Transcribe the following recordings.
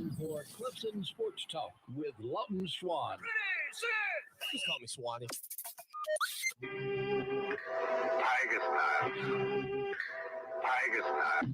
time for Clemson Sports Talk with Lawton Swan. Just call me Swanee. Tiger style. Tiger style.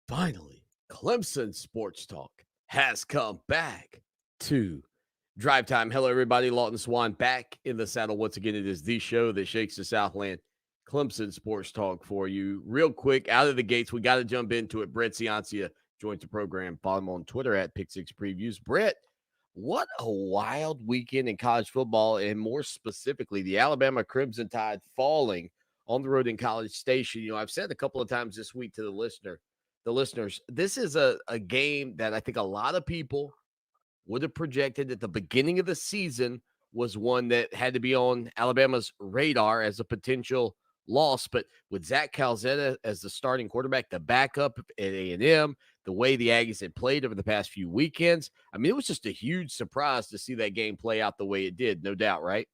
Finally, Clemson Sports Talk has come back to Drive Time. Hello, everybody. Lawton Swan back in the saddle once again. It is the show that shakes the Southland. Clemson Sports Talk for you. Real quick, out of the gates, we got to jump into it. Brett Ciancia joins the program. Follow him on Twitter at Pick Six Previews. Brett, what a wild weekend in college football, and more specifically, the Alabama Crimson Tide falling on the road in College Station. You know, I've said a couple of times this week to the listeners, this is a game that I think a lot of people would have projected at the beginning of the season was one that had to be on Alabama's radar as a potential loss. But with Zach Calzetta as the starting quarterback, the backup at A&M, the way the Aggies had played over the past few weekends, I mean, it was just a huge surprise to see that game play out the way it did, no doubt, right?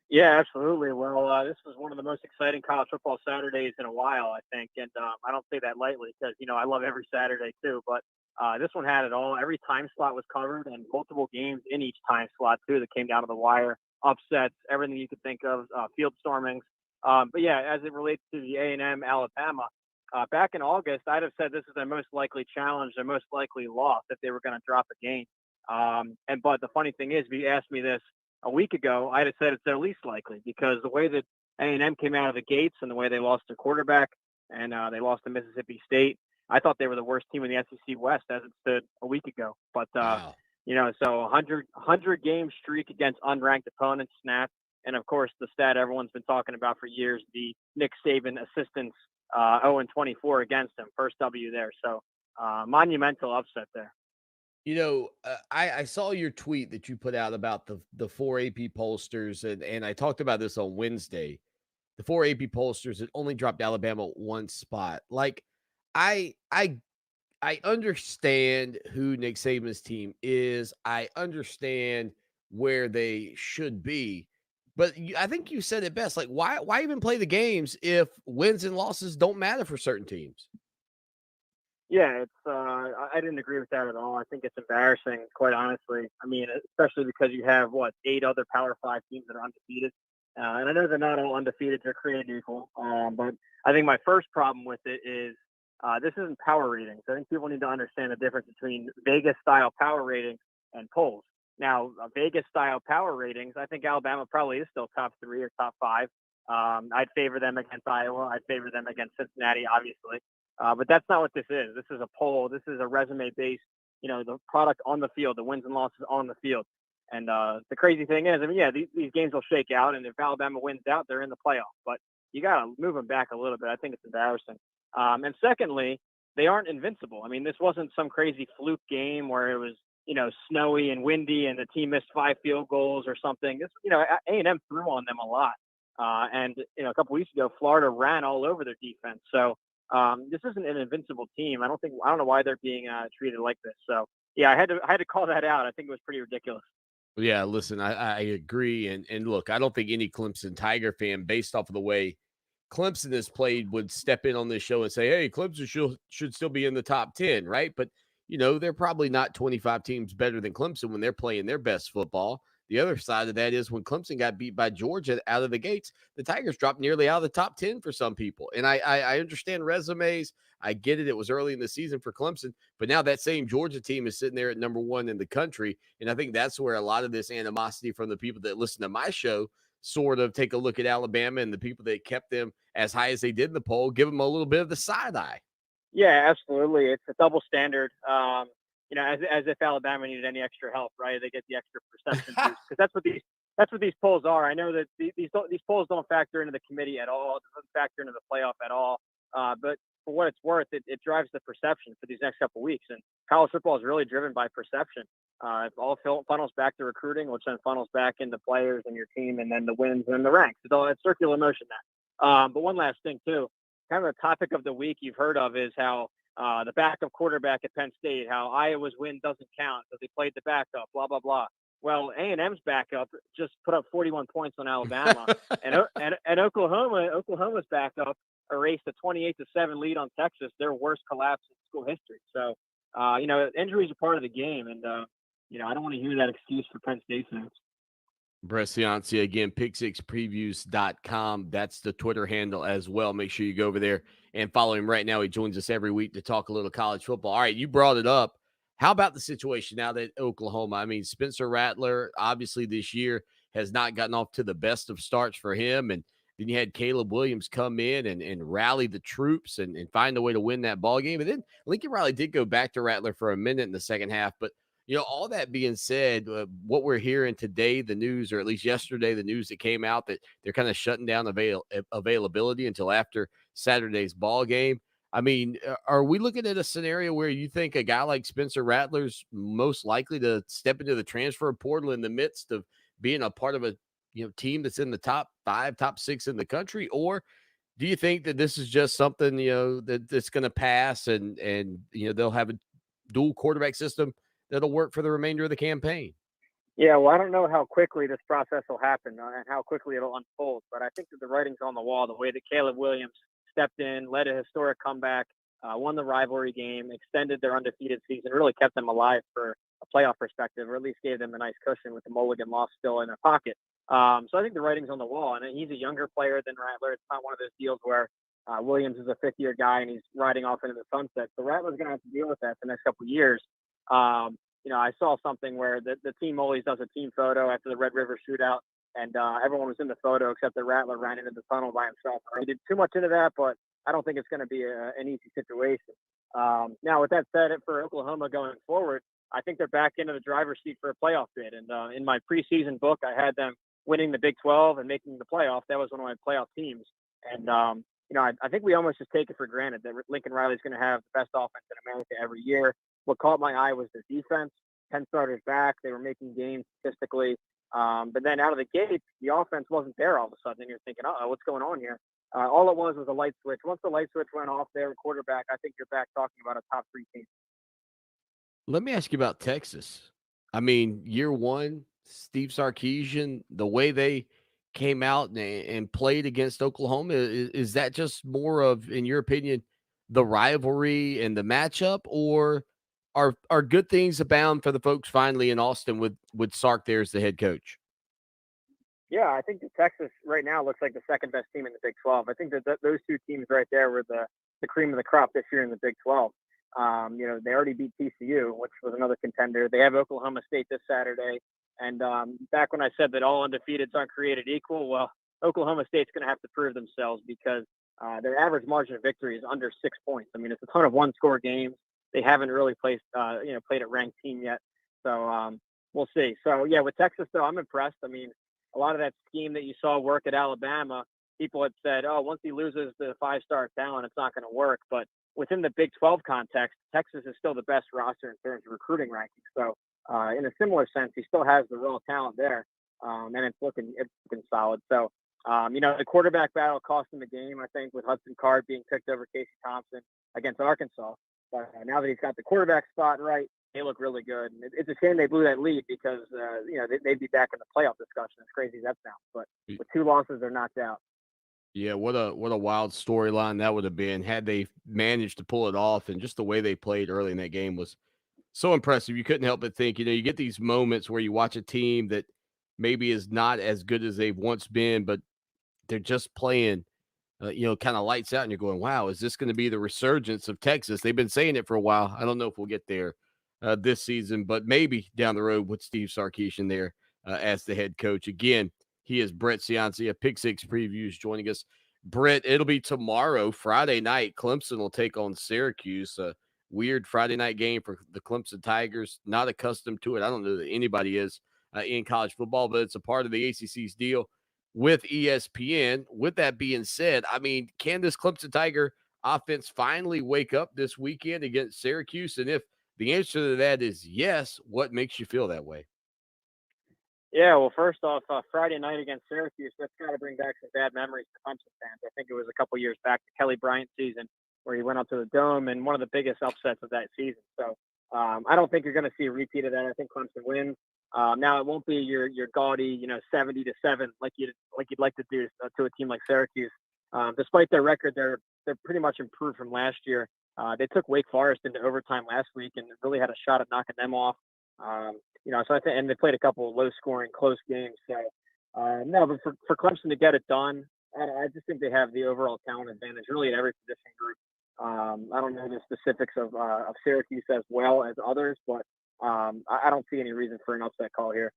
Yeah, absolutely. Well, this was one of the most exciting college football Saturdays in a while, I think. And I don't say that lightly because, you know, I love every Saturday too. But this one had it all. Every time slot was covered and multiple games in each time slot too that came down to the wire, upsets, everything you could think of, field stormings. But yeah, as it relates to the A&M Alabama, back in August, I'd have said this is their most likely challenge, their most likely loss if they were going to drop a game. But the funny thing is, if you asked me this a week ago, I'd have said it's their least likely because the way that A&M came out of the gates and the way they lost their quarterback and they lost to Mississippi State, I thought they were the worst team in the SEC West as it stood a week ago. But, Wow. you know, so 100 game streak against unranked opponents snapped. And, of course, the stat everyone's been talking about for years, the Nick Saban assistants 0-24 against him. First W there. So monumental upset there. You know, I saw your tweet that you put out about the four AP pollsters, and I talked about this on Wednesday. The four AP pollsters that only dropped Alabama one spot. Like, I understand who Nick Saban's team is. I understand where they should be, but I think you said it best. Like, why even play the games if wins and losses don't matter for certain teams? Yeah, it's I didn't agree with that at all. I think it's embarrassing, quite honestly. I mean, especially because you have 8 other Power 5 teams that are undefeated, and I know they're not all undefeated; they're created equal. But I think my first problem with it is this isn't power ratings. I think people need to understand the difference between Vegas style power ratings and polls. Now, Vegas style power ratings, I think Alabama probably is still top 3 or top 5. I'd favor them against Iowa. I'd favor them against Cincinnati, obviously. But that's not what this is. This is a poll. This is a resume-based, you know, the product on the field, the wins and losses on the field. And the crazy thing is, I mean, yeah, these games will shake out, and if Alabama wins out, they're in the playoff. But you got to move them back a little bit. I think it's embarrassing. And secondly, they aren't invincible. I mean, this wasn't some crazy fluke game where it was, you know, snowy and windy and the team missed 5 field goals or something. This, you know, A&M threw on them a lot. And, you know, a couple weeks ago, Florida ran all over their defense. So, this isn't an invincible team. I don't know why they're being treated like this. So yeah, I had to call that out. I think it was pretty ridiculous. Yeah, listen, I agree. And look, I don't think any Clemson Tiger fan, based off of the way Clemson has played, would step in on this show and say, hey, Clemson should still be in the top 10, right? But, you know, they're probably not 25 teams better than Clemson when they're playing their best football. The other side of that is when Clemson got beat by Georgia out of the gates, the Tigers dropped nearly out of the top 10 for some people. And I understand resumes. I get it. It was early in the season for Clemson, but now that same Georgia team is sitting there at number 1 in the country. And I think that's where a lot of this animosity from the people that listen to my show sort of take a look at Alabama and the people that kept them as high as they did in the poll, give them a little bit of the side eye. Yeah, absolutely. It's a double standard. You know, as if Alabama needed any extra help, right? They get the extra perception boost because that's what these polls are. I know that these polls don't factor into the committee at all. It doesn't factor into the playoff at all. But for what it's worth, it drives the perception for these next couple of weeks. And college football is really driven by perception. It all funnels back to recruiting, which then funnels back into players and your team, and then the wins and the ranks. It's circular motion now. But one last thing too, kind of the topic of the week you've heard of is how the backup quarterback at Penn State, how Iowa's win doesn't count because they played the backup, blah blah blah. Well, A&M's backup just put up 41 points on Alabama, and Oklahoma's backup erased a 28-7 lead on Texas, their worst collapse in school history. So, injuries are part of the game, and I don't want to hear that excuse for Penn State fans. Brett Ciancia, again, pick6previews.com. That's the Twitter handle as well. Make sure you go over there and follow him right now. He joins us every week to talk a little college football. All right, you brought it up. How about the situation now that Oklahoma? I mean, Spencer Rattler, obviously this year, has not gotten off to the best of starts for him. And then you had Caleb Williams come in and rally the troops and find a way to win that ball game. And then Lincoln Riley did go back to Rattler for a minute in the second half. But, all that being said, what we're hearing today, the news, or at least yesterday, the news that came out that they're kind of shutting down availability until after Saturday's ball game. I mean, are we looking at a scenario where you think a guy like Spencer Rattler's most likely to step into the transfer portal in the midst of being a part of a team that's in the top 5, top 6 in the country? Or do you think that this is just something, that's going to pass and they'll have a dual quarterback system that'll work for the remainder of the campaign? Yeah, well, I don't know how quickly this process will happen and how quickly it'll unfold, but I think that the writing's on the wall. The way that Caleb Williams stepped in, led a historic comeback, won the rivalry game, extended their undefeated season, really kept them alive for a playoff perspective, or at least gave them a nice cushion with the mulligan loss still in their pocket. So I think the writing's on the wall, and he's a younger player than Rattler. It's not one of those deals where Williams is a fifth-year guy and he's riding off into the sunset. So Rattler's going to have to deal with that the next couple of years. I saw something where the team always does a team photo after the Red River shootout, and everyone was in the photo except that Rattler ran into the tunnel by himself. He did too much into that, but I don't think it's going to be an easy situation. Now, with that said, for Oklahoma going forward, I think they're back into the driver's seat for a playoff bid. And in my preseason book, I had them winning the Big 12 and making the playoff. That was one of my playoff teams. And, I think we almost just take it for granted that Lincoln Riley's going to have the best offense in America every year. What caught my eye was their defense. 10 starters back. They were making games statistically. But then out of the gate, the offense wasn't there all of a sudden. And you're thinking, what's going on here? All it was a light switch. Once the light switch went off there, quarterback, I think you're back talking about a top 3 team. Let me ask you about Texas. I mean, year one, Steve Sarkisian, the way they came out and played against Oklahoma, is that just more of, in your opinion, the rivalry and the matchup, or are good things abound for the folks finally in Austin with Sark there as the head coach? Yeah, I think that Texas right now looks like the second best team in the Big 12. I think that those two teams right there were the cream of the crop this year in the Big 12. They already beat TCU, which was another contender. They have Oklahoma State this Saturday. And back when I said that all undefeateds aren't created equal, well, Oklahoma State's going to have to prove themselves because their average margin of victory is under 6 points. I mean, it's a ton of one-score games. They haven't really played a ranked team yet. So we'll see. So, yeah, with Texas, though, I'm impressed. I mean, a lot of that scheme that you saw work at Alabama, people had said, once he loses the 5-star talent, it's not going to work. But within the Big 12 context, Texas is still the best roster in terms of recruiting rankings. So in a similar sense, he still has the raw talent there, and it's looking solid. So, the quarterback battle cost him the game, I think, with Hudson Card being picked over Casey Thompson against Arkansas. But now that he's got the quarterback spot right, they look really good. And it's a shame they blew that lead because, they'd be back in the playoff discussion, as crazy as that sounds. But with 2 losses, they're knocked out. Yeah, what a wild storyline that would have been had they managed to pull it off. And just the way they played early in that game was so impressive. You couldn't help but think, you get these moments where you watch a team that maybe is not as good as they've once been, but they're just playing, kind of lights out. And you're going, wow, is this going to be the resurgence of Texas? They've been saying it for a while. I don't know if we'll get there this season, but maybe down the road with Steve Sarkisian there as the head coach. Again, he is Brett Ciancia, Pick 6 Previews, joining us. Brett, it'll be tomorrow, Friday night. Clemson will take on Syracuse. Weird Friday night game for the Clemson Tigers. Not accustomed to it. I don't know that anybody is in college football, but it's a part of the ACC's deal with ESPN. With that being said, I mean, can this Clemson Tiger offense finally wake up this weekend against Syracuse? And if the answer to that is yes. What makes you feel that way? Yeah, well, first off, Friday night against Syracuse, that's got to bring back some bad memories to Clemson fans. I think it was a couple years back, the Kelly Bryant season, where he went up to the Dome and one of the biggest upsets of that season. So I don't think you're going to see a repeat of that. I think Clemson wins. Now it won't be your gaudy, 70-7 like you'd like to do to a team like Syracuse. Despite their record, they're pretty much improved from last year. They took Wake Forest into overtime last week and really had a shot at knocking them off. So I think, and they played a couple of low-scoring, close games. So no, but for Clemson to get it done, I just think they have the overall talent advantage, really, at every position group. I don't know the specifics of Syracuse as well as others, but I don't see any reason for an upset call here.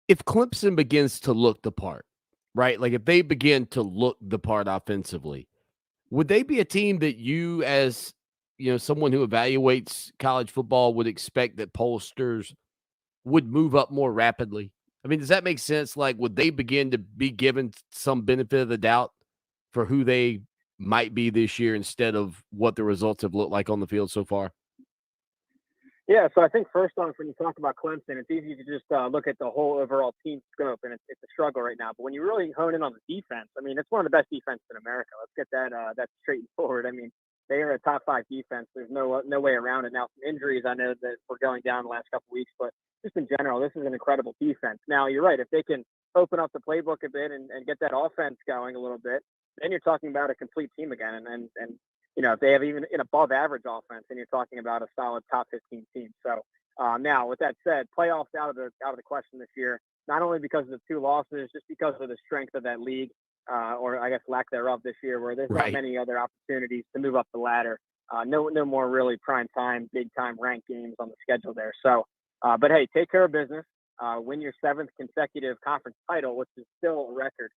If Clemson begins to look the part, right? Like if they begin to look the part offensively, would they be a team that you, as someone who evaluates college football, would expect that pollsters would move up more rapidly? I mean, does that make sense? Like, would they begin to be given some benefit of the doubt for who they might be this year instead of what the results have looked like on the field so far? Yeah, so I think first off, when you talk about Clemson, it's easy to just look at the whole overall team scope, and it's a struggle right now. But when you really hone in on the defense, I mean, it's one of the best defenses in America. Let's get that straight and forward. I mean, they are a top 5 defense. There's no way around it. Now, some injuries, I know that we're going down the last couple of weeks, but just in general, this is an incredible defense. Now, you're right. If they can open up the playbook a bit and get that offense going a little bit, then you're talking about a complete team again. And if they have even an above average offense, then you're talking about a solid top 15 team. So now, with that said, playoffs out of the question this year, not only because of the 2 losses, just because of the strength of that league, or I guess lack thereof this year, where there's not many other opportunities to move up the ladder. No more really prime time, big time ranked games on the schedule there. So, but hey, take care of business. Win your 7th consecutive conference title, which is still a record.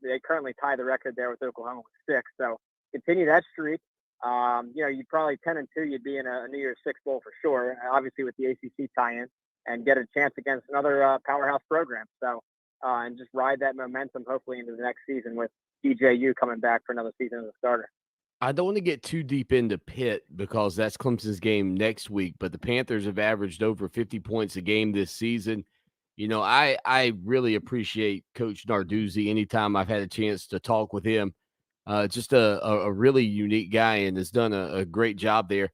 They currently tie the record there with Oklahoma with 6. So continue that streak. You'd probably 10-2, you'd be in a New Year's Six bowl for sure. Obviously with the ACC tie-in, and get a chance against another powerhouse program. So, and just ride that momentum hopefully into the next season with DJU coming back for another season as a starter. I don't want to get too deep into Pitt because that's Clemson's game next week, but the Panthers have averaged over 50 points a game this season. I really appreciate Coach Narduzzi. Anytime I've had a chance to talk with him, just a really unique guy and has done a great job there.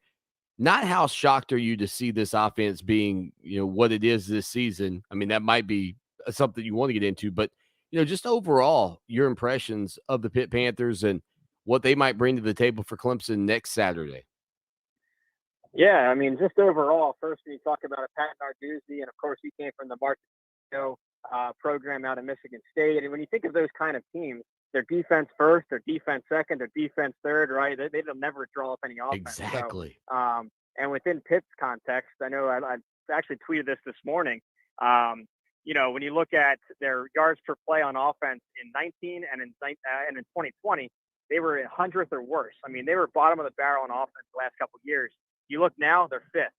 Not how shocked are you to see this offense being, what it is this season? I mean, that might be something you want to get into, but, just overall, your impressions of the Pitt Panthers and what they might bring to the table for Clemson next Saturday. Yeah, I mean, just overall, first when you talk about a Pat Narduzzi, and of course he came from the Martin program out of Michigan State. And when you think of those kind of teams, their defense first, their defense second, their defense third, right? They'll never draw up any offense. Exactly. So, and within Pitt's context, I know I actually tweeted this morning. When you look at their yards per play on offense in 19 and in 2020, they were 100th or worse. I mean, they were bottom of the barrel on offense the last couple of years. You look now, they're 5th.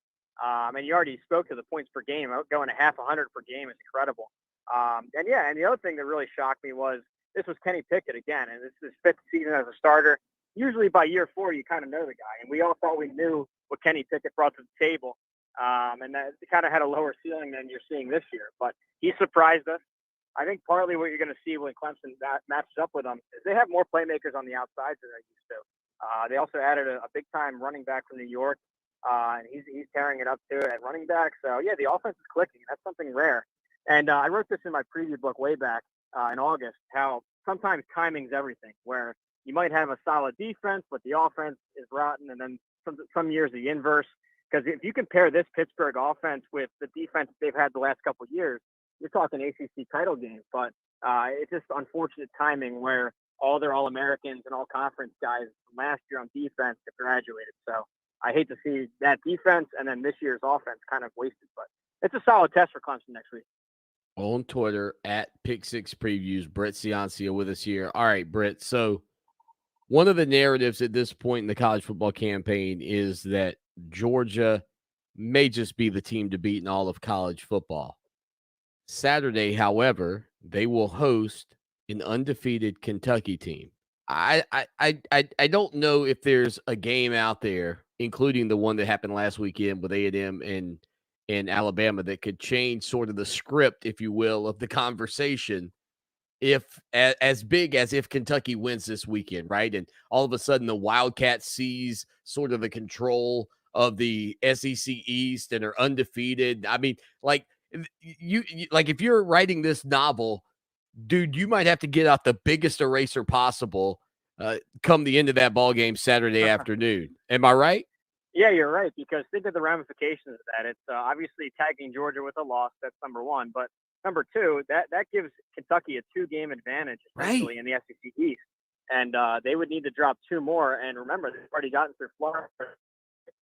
And you already spoke to the points per game. Going a half 100 per game is incredible. And the other thing that really shocked me was this was Kenny Pickett again, and this is his 5th season as a starter. Usually by year 4, you kind of know the guy, and we all thought we knew what Kenny Pickett brought to the table, and that kind of had a lower ceiling than you're seeing this year. But he surprised us. I think partly what you're going to see when Clemson matches up with them is they have more playmakers on the outside than they used to. They also added a big-time running back from New York, and he's tearing it up too at running back. So, yeah, the offense is clicking. That's something rare. And I wrote this in my preview book way back in August, how sometimes timing's everything, where you might have a solid defense, but the offense is rotten, and then some years the inverse. Because if you compare this Pittsburgh offense with the defense they've had the last couple of years, you're talking ACC title games. But it's just unfortunate timing where all their All-Americans and all-conference guys from last year on defense have graduated. So I hate to see that defense and then this year's offense kind of wasted. But it's a solid test for Clemson next week. On Twitter at Pick Six Previews, Brett Ciancia with us here. All right, Brett. So one of the narratives at this point in the college football campaign is that Georgia may just be the team to beat in all of college football. Saturday, however, they will host an undefeated Kentucky team. I don't know if there's a game out there including the one that happened last weekend with A&M and Alabama, that could change sort of the script, if you will, of the conversation. If as big as if Kentucky wins this weekend, right? And all of a sudden the Wildcats seize sort of the control of the SEC East and are undefeated. I mean, like like if you're writing this novel, dude, you might have to get out the biggest eraser possible come the end of that ball game Saturday afternoon. Am I right? Yeah, you're right, because think of the ramifications of that. It's obviously tagging Georgia with a loss. That's number one. But number two, that gives Kentucky a 2-game advantage essentially in the SEC East. And they would need to drop 2 more. And remember, they've already gotten through Florida.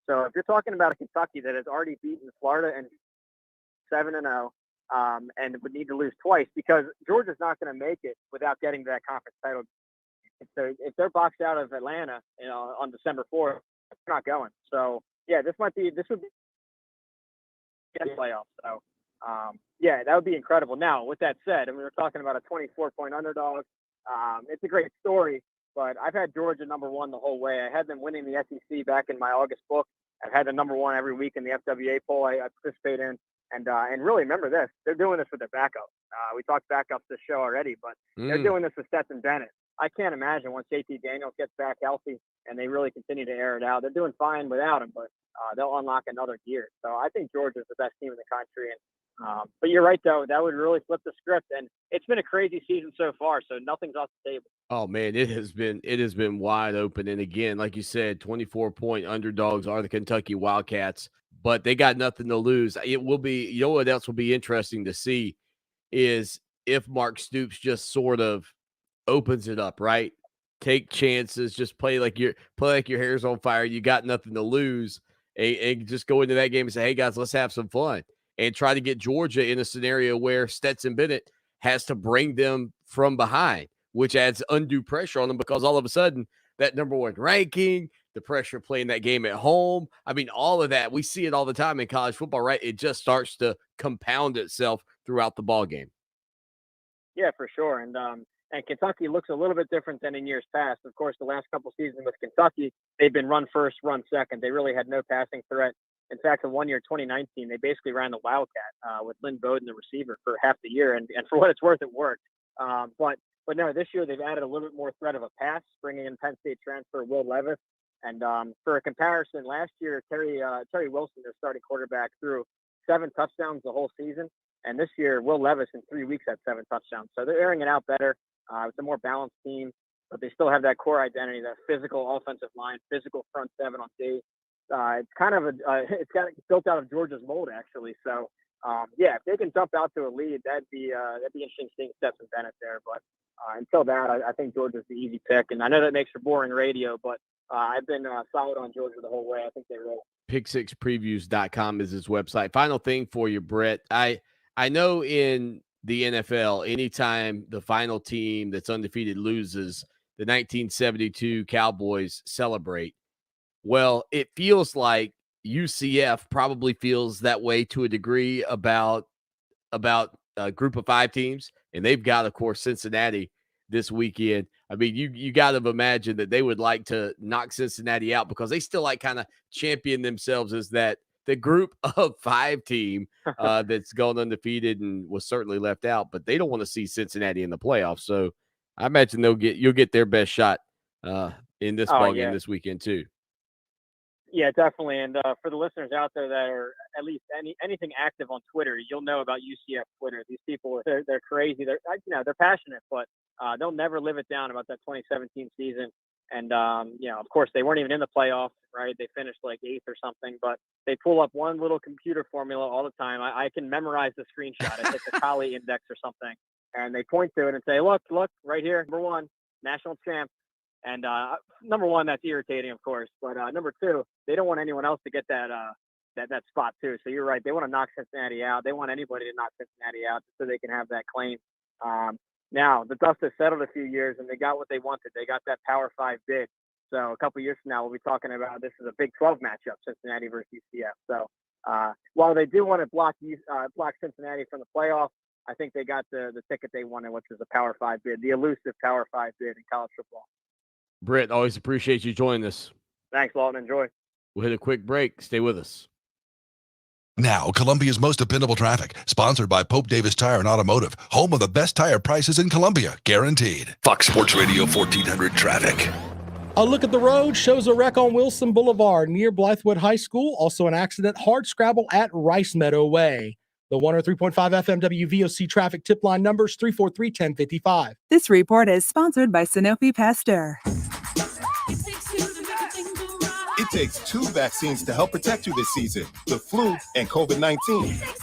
So if you're talking about a Kentucky that has already beaten Florida and 7-0, and would need to lose twice, because Georgia's not going to make it without getting to that conference title. If they're boxed out of Atlanta, on December 4th, they're not going. So yeah, this would be a playoff. So yeah, that would be incredible. Now, with that said, I mean, we're talking about a 24-point underdog. It's a great story, but I've had Georgia number 1 the whole way. I had them winning the SEC back in my August book. I've had the number 1 every week in the FWA poll I participate in. And really remember this, they're doing this with their backup. We talked backups this show already, but they're doing this with Stetson Bennett. I can't imagine once JT Daniels gets back healthy and they really continue to air it out. They're doing fine without him, but they'll unlock another gear. So I think Georgia's the best team in the country. And but you're right, though. That would really flip the script. And it's been a crazy season so far, so nothing's off the table. Oh man, it has been wide open. And again, like you said, 24-point underdogs are the Kentucky Wildcats, but they got nothing to lose. It will be, you know what else will be interesting to see is if Mark Stoops just sort of opens it up, right? Take chances, just play like your hair's on fire. You got nothing to lose, and just go into that game and say, "Hey guys, let's have some fun," and try to get Georgia in a scenario where Stetson Bennett has to bring them from behind, which adds undue pressure on them because all of a sudden that number 1 ranking, the pressure of playing that game at home. I mean, all of that, we see it all the time in college football, right? It just starts to compound itself throughout the ball game. Yeah, for sure. And Kentucky looks a little bit different than in years past. Of course, the last couple seasons with Kentucky, they've been run first, run second. They really had no passing threat. In fact, in 1 year, 2019, they basically ran the Wildcat with Lynn Bowden, the receiver, for half the year. And for what it's worth, it worked. But no, this year they've added a little bit more threat of a pass, bringing in Penn State transfer Will Levis. And for a comparison, last year, Terry Wilson, their starting quarterback, threw 7 touchdowns the whole season. And this year, Will Levis in 3 weeks had 7 touchdowns. So they're airing it out better. It's a more balanced team, but they still have that core identity, that physical offensive line, physical front 7 on D. It's kind of it's built out of Georgia's mold, actually. So yeah, if they can jump out to a lead, that'd be interesting seeing Stetson Bennett there. But until that, I think Georgia's the easy pick. And I know that makes for boring radio, but I've been solid on Georgia the whole way. I think they will. Pick6previews.com is his website. Final thing for you, Brett. I know in the NFL, anytime the final team that's undefeated loses, the 1972 Cowboys celebrate. Well, it feels like UCF probably feels that way to a degree about a group of 5 teams, and they've got, of course, Cincinnati this weekend. I mean, you got to imagine that they would like to knock Cincinnati out because they still like kind of champion themselves as the group of 5 team that's gone undefeated and was certainly left out, but they don't want to see Cincinnati in the playoffs. So I imagine you'll get their best shot in this ball game this weekend too. Yeah, definitely. And for the listeners out there that are at least anything active on Twitter, you'll know about UCF Twitter. These people, they're crazy. They're passionate, but they'll never live it down about that 2017 season. And of course, they weren't even in the playoffs, right? They finished like 8th or something, but they pull up one little computer formula all the time. I can memorize the screenshot. I hit the Kali index or something, and they point to it and say, "Look, right here, number 1, national champ." And number 1, that's irritating, of course. But number 2, they don't want anyone else to get that spot too. So you're right. They want to knock Cincinnati out. They want anybody to knock Cincinnati out so they can have that claim. Now the dust has settled a few years, and they got what they wanted. They got that Power 5 bid. So a couple years from now, we'll be talking about this is a Big 12 matchup, Cincinnati versus UCF. So while they do want to block Cincinnati from the playoff, I think they got the ticket they wanted, which is a Power 5 bid, the elusive Power 5 bid in college football. Britt, always appreciate you joining us. Thanks, Lawton. Enjoy. We'll hit a quick break. Stay with us. Now, Columbia's most dependable traffic, sponsored by Pope Davis Tire and Automotive, home of the best tire prices in Columbia, guaranteed. Fox Sports Radio 1400 traffic. A look at the road shows a wreck on Wilson Boulevard near Blythewood High School. Also an accident, hard scrabble at Rice Meadow Way. The 103.5 FM WVOC traffic tip line numbers 343-1055. This report is sponsored by Sanofi Pasteur. It takes 2 vaccines to help protect you this season, the flu and COVID-19.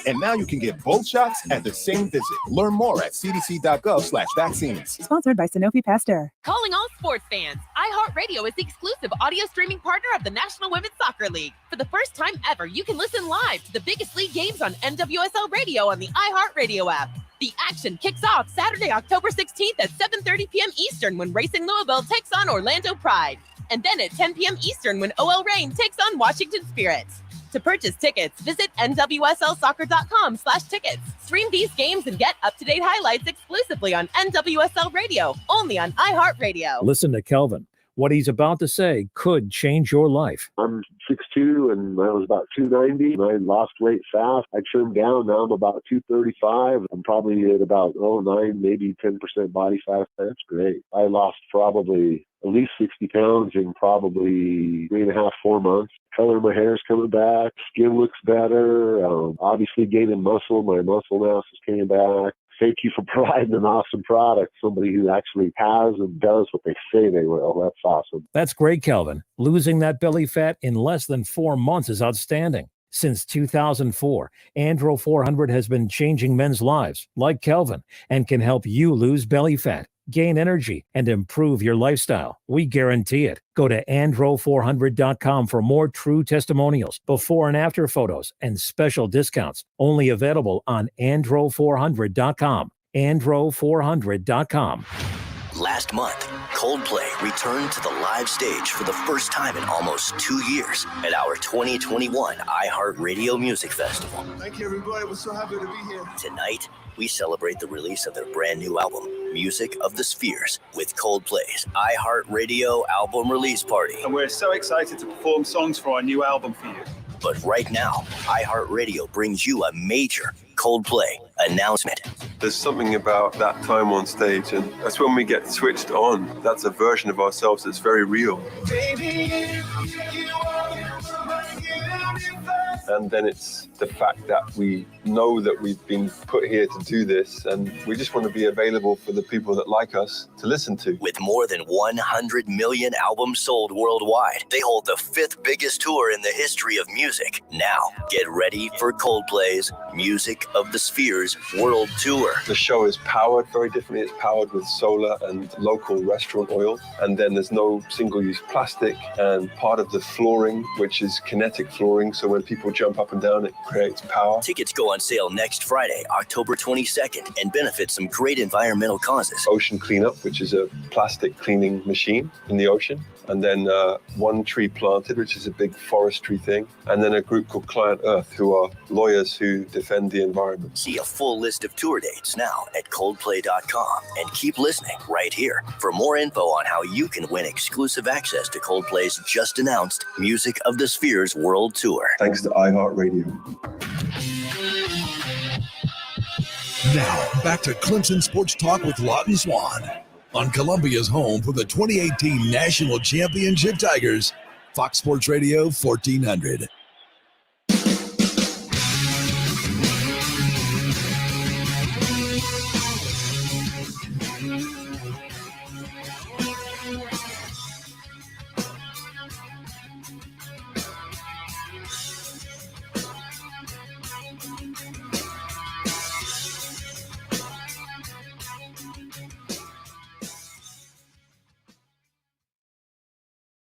And now you can get both shots at the same visit. Learn more at cdc.gov/vaccines. Sponsored by Sanofi Pasteur. Calling all sports fans, iHeartRadio is the exclusive audio streaming partner of the National Women's Soccer League. For the first time ever, you can listen live to the biggest league games on NWSL Radio on the iHeartRadio app. The action kicks off Saturday, October 16th at 7:30 p.m. Eastern when Racing Louisville takes on Orlando Pride. And then at 10 p.m. Eastern when OL Reign takes on Washington Spirits. To purchase tickets, visit nwslsoccer.com/tickets. Stream these games and get up-to-date highlights exclusively on NWSL Radio, only on iHeartRadio. Listen to Kelvin. What he's about to say could change your life. I'm 6'2", and I was about 290. And I lost weight fast. I trimmed down. Now I'm about 235. I'm probably at about 9, maybe 10% body fat. That's great. I lost probably at least 60 pounds in probably 3.5, 4 months. Color of my hair is coming back. Skin looks better. Obviously gaining muscle. My muscle mass is coming back. Thank you for providing an awesome product. Somebody who actually has and does what they say they will. That's awesome. That's great, Kelvin. Losing that belly fat in less than 4 months is outstanding. Since 2004, Andro 400 has been changing men's lives, like Kelvin, and can help you lose belly fat, gain energy, and improve your lifestyle. We guarantee it. Go to andro400.com for more true testimonials, before and after photos, and special discounts. Only available on andro400.com. andro400.com. Last month, Coldplay returned to the live stage for the first time in almost 2 years at our 2021 iHeartRadio Music Festival. Thank you, everybody. We're so happy to be here. Tonight, we celebrate the release of their brand new album, Music of the Spheres, with Coldplay's iHeartRadio album release party. And we're so excited to perform songs for our new album for you. But right now, iHeartRadio brings you a major Coldplay announcement. There's something about that time on stage, and that's when we get switched on. That's a version of ourselves that's very real. And then it's the fact that we know that we've been put here to do this, and we just want to be available for the people that like us to listen to. With more than 100 million albums sold worldwide, they hold the 5th biggest tour in the history of music. Now, get ready for Coldplay's Music of the Spheres World Tour. The show is powered very differently. It's powered with solar and local restaurant oil, and then there's no single-use plastic, and part of the flooring, which is kinetic flooring, so when people jump up and down, it creates power. Tickets go on sale next Friday, October 22nd, and benefit some great environmental causes. Ocean Cleanup, which is a plastic cleaning machine in the ocean. And then One Tree Planted, which is a big forestry thing. And then a group called Client Earth, who are lawyers who defend the environment. See a full list of tour dates now at Coldplay.com. And keep listening right here for more info on how you can win exclusive access to Coldplay's just announced Music of the Spheres World Tour. Thanks to iHeartRadio. Now, back to Clemson Sports Talk with Lawton Swan on Columbia's home for the 2018 National Championship Tigers, Fox Sports Radio 1400.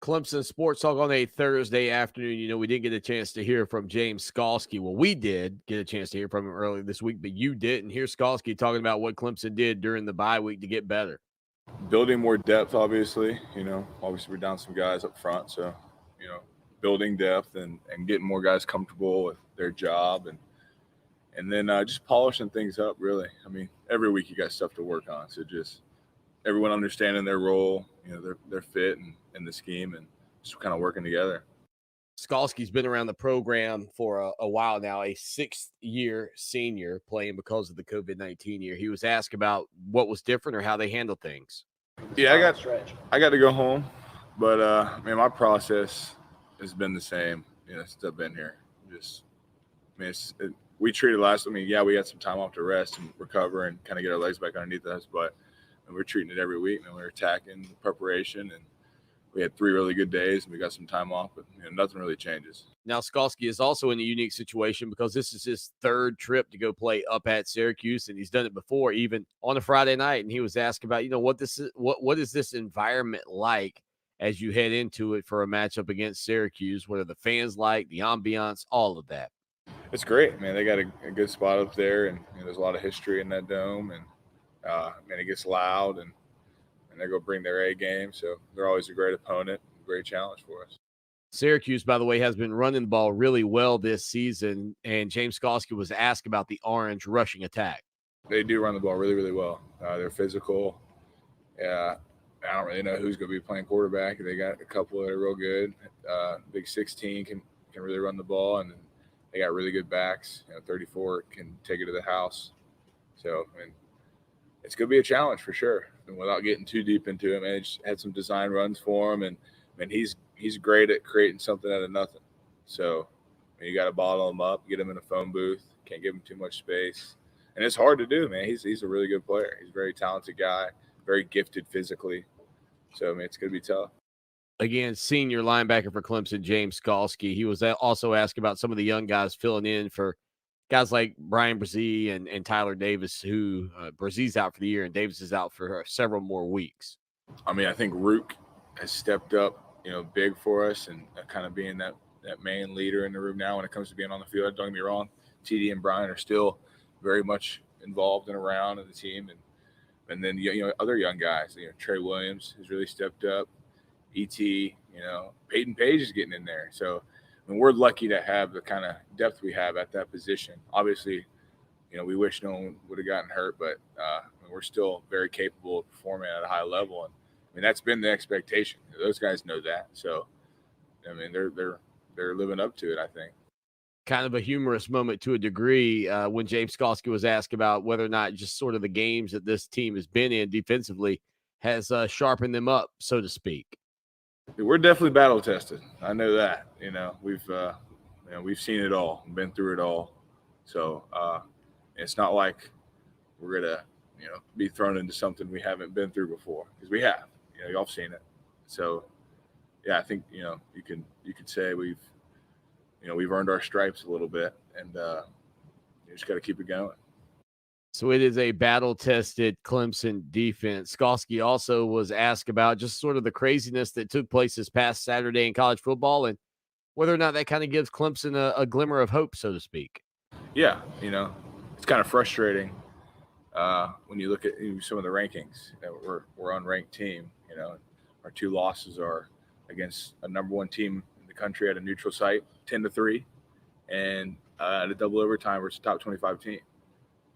Clemson Sports Talk on a Thursday afternoon. You know, we didn't get a chance to hear from James Skalski. Well, we did get a chance to hear from him earlier this week, but you didn't. Hear Skalski talking about what Clemson did during the bye week to get better. Building more depth, obviously. You know, obviously we're down some guys up front, so, you know, building depth and getting more guys comfortable with their job and then just polishing things up, really. I mean, every week you got stuff to work on, so just everyone understanding their role, you know, their fit and the scheme, and just kind of working together. Skalski's been around the program for a while now, a sixth-year senior playing because of the COVID-19 year. He was asked about what was different or how they handled things. Yeah, I got to go home, but man, my process has been the same, since I've been here. We treated last. We had some time off to rest and recover and kind of get our legs back underneath us, but we're treating it every week, and we're attacking preparation, and we had 3 really good days, and we got some time off, but nothing really changes. Now, Skalski is also in a unique situation because this is his 3rd trip to go play up at Syracuse, and he's done it before, even on a Friday night. And he was asked about, what is this environment like as you head into it for a matchup against Syracuse? What are the fans like, the ambiance, all of that? It's great, man. They got a good spot up there, and there's a lot of history in that dome, and it gets loud, and they're going to bring their A game. So they're always a great opponent, great challenge for us. Syracuse, by the way, has been running the ball really well this season, and James Skalski was asked about the Orange rushing attack. They do run the ball really, really well. They're physical. I don't really know who's going to be playing quarterback. They got a couple that are real good. Big 16 can really run the ball, and they got really good backs. 34 can take it to the house. So, it's going to be a challenge for sure. And without getting too deep into it, man, just had some design runs for him, and he's great at creating something out of nothing. So you got to bottle him up, get him in a phone booth, can't give him too much space, and it's hard to do, man. He's a really good player. He's a very talented guy, very gifted physically. So it's going to be tough. Again, senior linebacker for Clemson, James Skalski. He was also asked about some of the young guys filling in for guys like Brian Brzee and Tyler Davis, who Brzee's out for the year and Davis is out for several more weeks. I think Rook has stepped up, big for us, and kind of being that main leader in the room now when it comes to being on the field. Don't get me wrong, TD and Brian are still very much involved and around in the team, and then other young guys. Trey Williams has really stepped up. E.T., Peyton Page is getting in there. So we're lucky to have the kind of depth we have at that position. Obviously, we wish no one would have gotten hurt, but we're still very capable of performing at a high level. And that's been the expectation. Those guys know that. So, they're living up to it, I think. Kind of a humorous moment to a degree when James Skalski was asked about whether or not just sort of the games that this team has been in defensively has sharpened them up, so to speak. We're definitely battle tested. I know that. We've seen it all, been through it all. So it's not like we're gonna, be thrown into something we haven't been through before, because we have. Y'all have seen it. So yeah, I think you could say we've earned our stripes a little bit, and you just got to keep it going. So it is a battle-tested Clemson defense. Skalski also was asked about just sort of the craziness that took place this past Saturday in college football and whether or not that kind of gives Clemson a glimmer of hope, so to speak. Yeah, it's kind of frustrating when you look at some of the rankings. We're an unranked team. Our 2 losses are against a number 1 team in the country at a neutral site, 10-3, and at a double overtime versus top 25 team.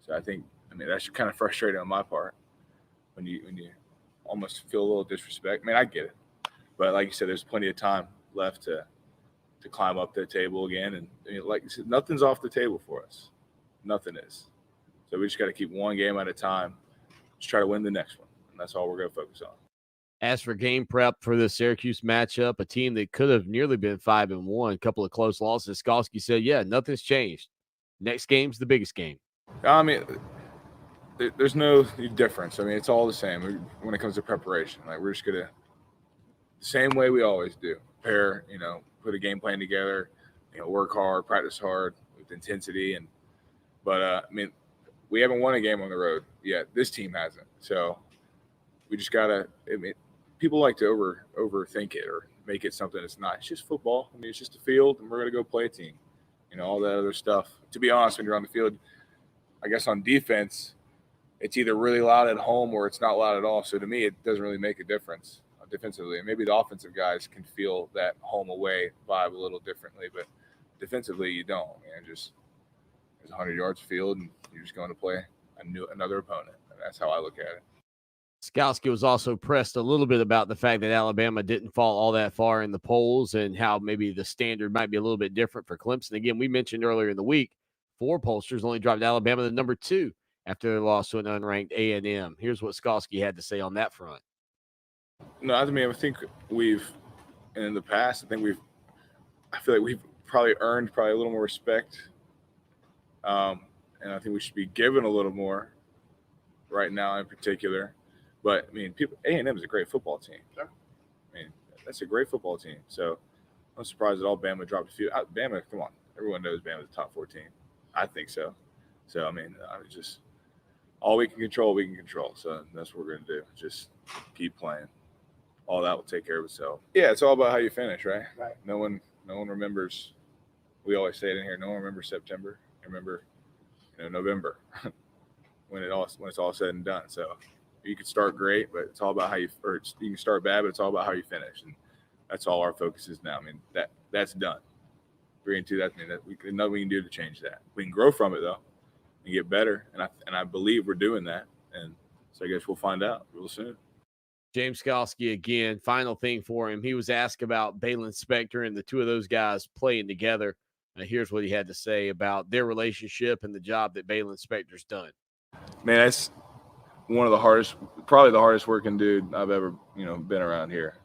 So I think, that's kind of frustrating on my part when you almost feel a little disrespect. I get it, but like you said, there's plenty of time left to climb up the table again. And like you said, nothing's off the table for us. Nothing is. So we just got to keep one game at a time. Just try to win the next one, and that's all we're going to focus on. As for game prep for the Syracuse matchup, a team that could have nearly been 5-1, a couple of close losses, Skalski said, yeah, nothing's changed. Next game's the biggest game. There's no difference. It's all the same when it comes to preparation. We're just going to, the same way we always do, prepare, put a game plan together, work hard, practice hard with intensity. But we haven't won a game on the road yet. This team hasn't. So we just got to, people like to overthink it or make it something it's not. It's just football. It's just a field, and we're going to go play a team. All that other stuff. To be honest, when you're on the field, I guess on defense, it's either really loud at home or it's not loud at all. So to me, it doesn't really make a difference defensively. And maybe the offensive guys can feel that home away vibe a little differently, but defensively you don't. There's 100 yards field, and you're just going to play another opponent. And that's how I look at it. Skalski was also pressed a little bit about the fact that Alabama didn't fall all that far in the polls and how maybe the standard might be a little bit different for Clemson. Again, we mentioned earlier in the week, 4 pollsters only dropped Alabama to number 2 after their loss to an unranked A&M. Here's what Skalski had to say on that front. No, I mean, I think in the past, I feel like we've probably earned a little more respect. And I think we should be given a little more right now in particular. But, I mean, A&M is a great football team. Sure. I mean, that's a great football team. So I'm surprised that Alabama dropped a few. Bama, come on. Everyone knows Bama's a top 4 team. I think so. So, I mean, just all we can control, we can control. So that's what we're going to do. Just keep playing. All that will take care of itself. Yeah, it's all about how you finish, right? Right. No one remembers. We always say it in here. No one remembers September. Remember, November when it's all said and done. So you could start great, but it's all about you can start bad, but it's all about how you finish, and that's all our focus is now. I mean, that's done. 3-2. That means that nothing we can do to change that. We can grow from it though, and get better, and I believe we're doing that. And so I guess we'll find out real soon. James Skalski again. Final thing for him. He was asked about Baylon Spector and the two of those guys playing together. Here's what he had to say about their relationship and the job that Baylon Spector's done. Man, that's one of the hardest, probably the hardest working dude I've ever, been around here,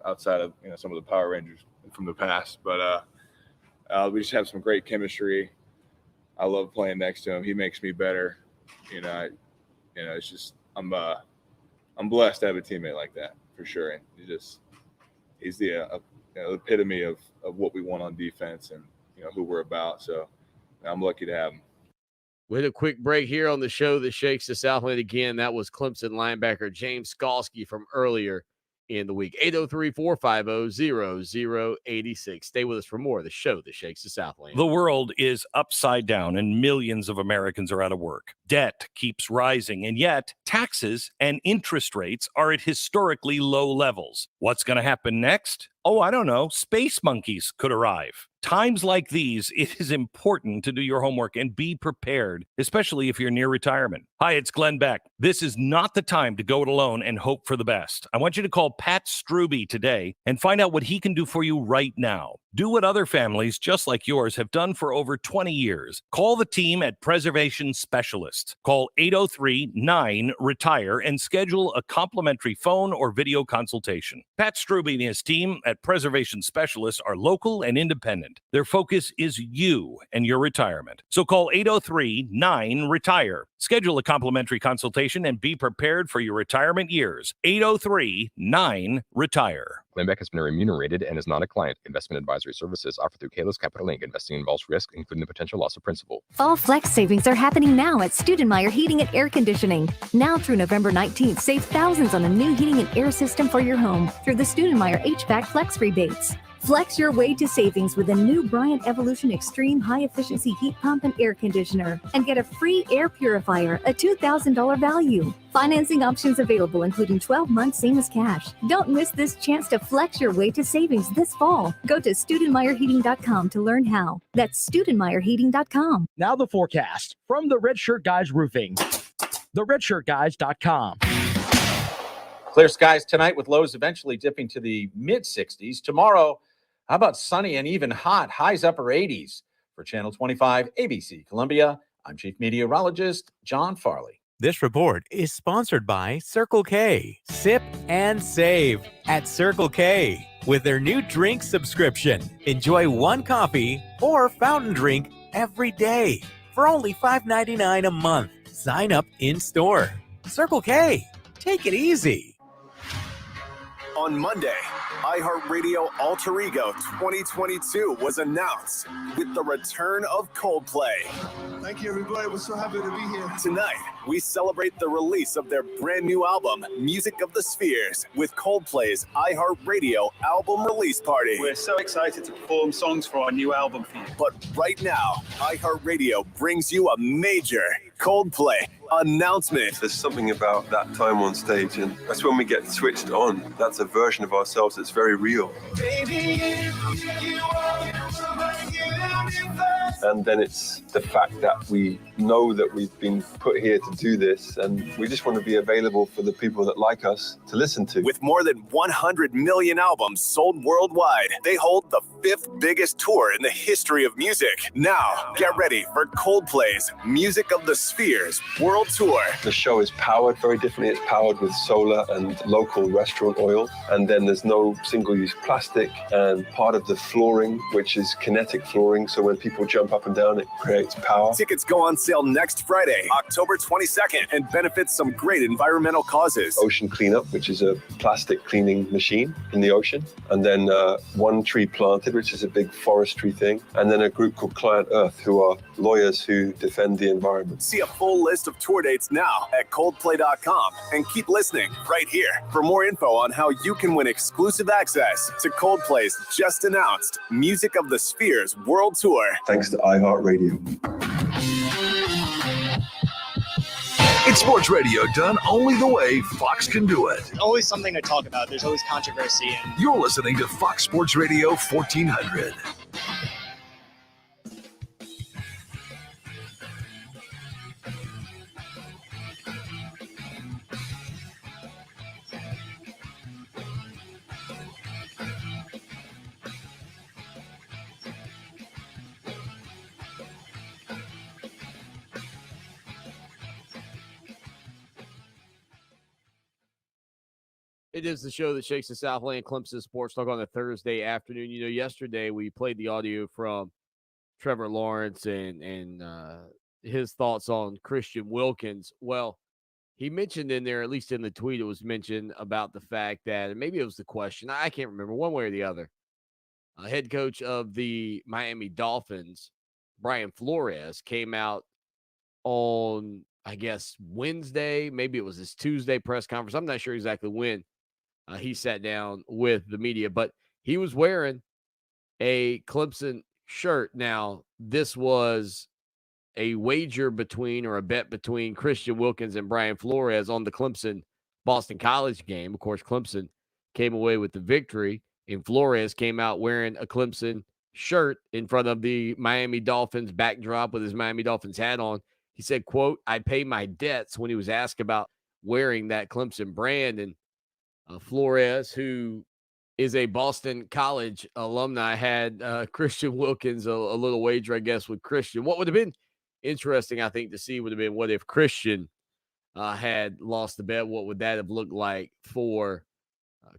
outside of, some of the Power Rangers from the past. But we just have some great chemistry. I love playing next to him. He makes me better. It's just, I'm blessed to have a teammate like that for sure. And he's the epitome of what we want on defense and, who we're about. So I'm lucky to have him. We had a quick break here on the show that shakes the Southland again. That was Clemson linebacker James Skalski from earlier in the week. 803-450-0086. Stay with us for more of the show that shakes the Southland. The world is upside down and millions of Americans are out of work. Debt keeps rising, and yet taxes and interest rates are at historically low levels. What's going to happen next? Oh, I don't know. Space monkeys could arrive. Times like these, it is important to do your homework and be prepared, especially if you're near retirement. Hi, it's Glenn Beck. This is not the time to go it alone and hope for the best. I want you to call Pat Struby today and find out what he can do for you right now. Do what other families just like yours have done for over 20 years. Call the team at Preservation Specialists. Call 803-9-RETIRE and schedule a complimentary phone or video consultation. Pat Struby and his team at Preservation Specialists are local and independent. Their focus is you and your retirement. So call 803-9-RETIRE. Schedule a complimentary consultation and be prepared for your retirement years. 803-9-RETIRE. Glenn Beck has been remunerated and is not a client. Investment advisory services offered through Kalos Capital Inc. Investing involves risk, including the potential loss of principal. Fall flex savings are happening now at Studenmeyer Heating and Air Conditioning. Now through November 19th, save thousands on a new heating and air system for your home through the Studenmeyer HVAC Flex rebates. Flex your way to savings with a new Bryant Evolution Extreme High-Efficiency Heat Pump and Air Conditioner. And get a free air purifier, a $2,000 value. Financing options available, including 12 months, same as cash. Don't miss this chance to flex your way to savings this fall. Go to StudenmeyerHeating.com to learn how. That's StudenmeyerHeating.com. Now the forecast from the Red Shirt Guys Roofing. TheRedShirtGuys.com. Clear skies tonight with lows eventually dipping to the mid-60s. Tomorrow, how about sunny and even hot? Highs upper 80s. For Channel 25 ABC Columbia, I'm Chief Meteorologist John Farley. This report is sponsored by Circle K. Sip and save at Circle K. With their new drink subscription, enjoy one coffee or fountain drink every day for only $5.99 a month. Sign up in-store. Circle K. Take it easy. On Monday, iHeartRadio Alter Ego 2022 was announced with the return of Coldplay. Thank you, everybody. We're so happy to be here. Tonight, we celebrate the release of their brand new album, Music of the Spheres, with Coldplay's iHeartRadio album release party. We're so excited to perform songs for our new album for you. But right now, iHeartRadio brings you a major Coldplay announcement. There's something about that time on stage, and that's when we get switched on. That's a version of ourselves that's very real. Baby, you are And then it's the fact that we know that we've been put here to do this, and we just want to be available for the people that like us to listen to. With more than 100 million albums sold worldwide, they hold the 5th biggest tour in the history of music. Now, get ready for Coldplay's Music of the Spheres World Tour. The show is powered very differently. It's powered with solar and local restaurant oil, and then there's no single-use plastic, and part of the flooring, which is kinetic flooring, so when people jump up and down, it creates power. Tickets go on sale next Friday, October 22nd, and benefit some great environmental causes. Ocean Cleanup, which is a plastic cleaning machine in the ocean, and then One Tree Planted, which is a big forestry thing, and then a group called Client Earth, who are lawyers who defend the environment. See a full list of tour dates now at Coldplay.com, and keep listening right here for more info on how you can win exclusive access to Coldplay's just announced Music of the Spheres World Tour. Thanks to iHeartRadio. It's sports radio done only the way Fox can do it. Always something to talk about. There's always controversy. And You're listening to Fox Sports Radio 1400. It is the show that shakes the Southland Clemson Sports Talk on a Thursday afternoon. You know, yesterday we played the audio from Trevor Lawrence and his thoughts on Christian Wilkins. Well, he mentioned in there, at least in the tweet, it was mentioned about the fact that, and maybe it was the question, I can't remember, one way or the other, head coach of the Miami Dolphins, Brian Flores, came out on, I guess, Wednesday. Maybe it was his Tuesday press conference. I'm not sure exactly when. He sat down with the media, but he was wearing a Clemson shirt. Now, this was a wager between, or a bet between, Christian Wilkins and Brian Flores on the Clemson-Boston College game. Of course, Clemson came away with the victory, and Flores came out wearing a Clemson shirt in front of the Miami Dolphins backdrop with his Miami Dolphins hat on. He said, quote, "I pay my debts," when he was asked about wearing that Clemson brand. And Flores, who is a Boston College alumni, had Christian Wilkins a little wager, I guess, with Christian. What would have been interesting, I think, to see would have been what if Christian had lost the bet. What would that have looked like for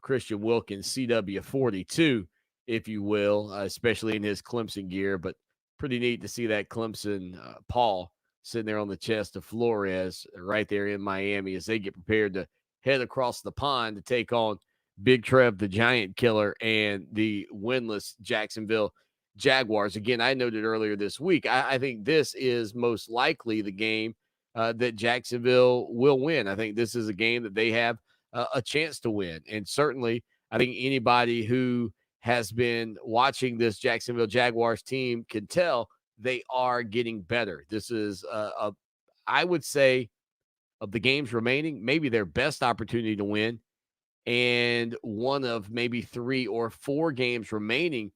Christian Wilkins, CW42, if you will, especially in his Clemson gear. But pretty neat to see that Clemson Paul sitting there on the chest of Flores right there in Miami as they get prepared to head across the pond to take on Big Trev, the Giant Killer, and the winless Jacksonville Jaguars. Again, I noted earlier this week, I think this is most likely the game that Jacksonville will win. I think this is a game that they have a chance to win. And certainly, I think anybody who has been watching this Jacksonville Jaguars team can tell they are getting better. This is, I would say, of the games remaining, maybe their best opportunity to win, and one of maybe 3 or 4 games remaining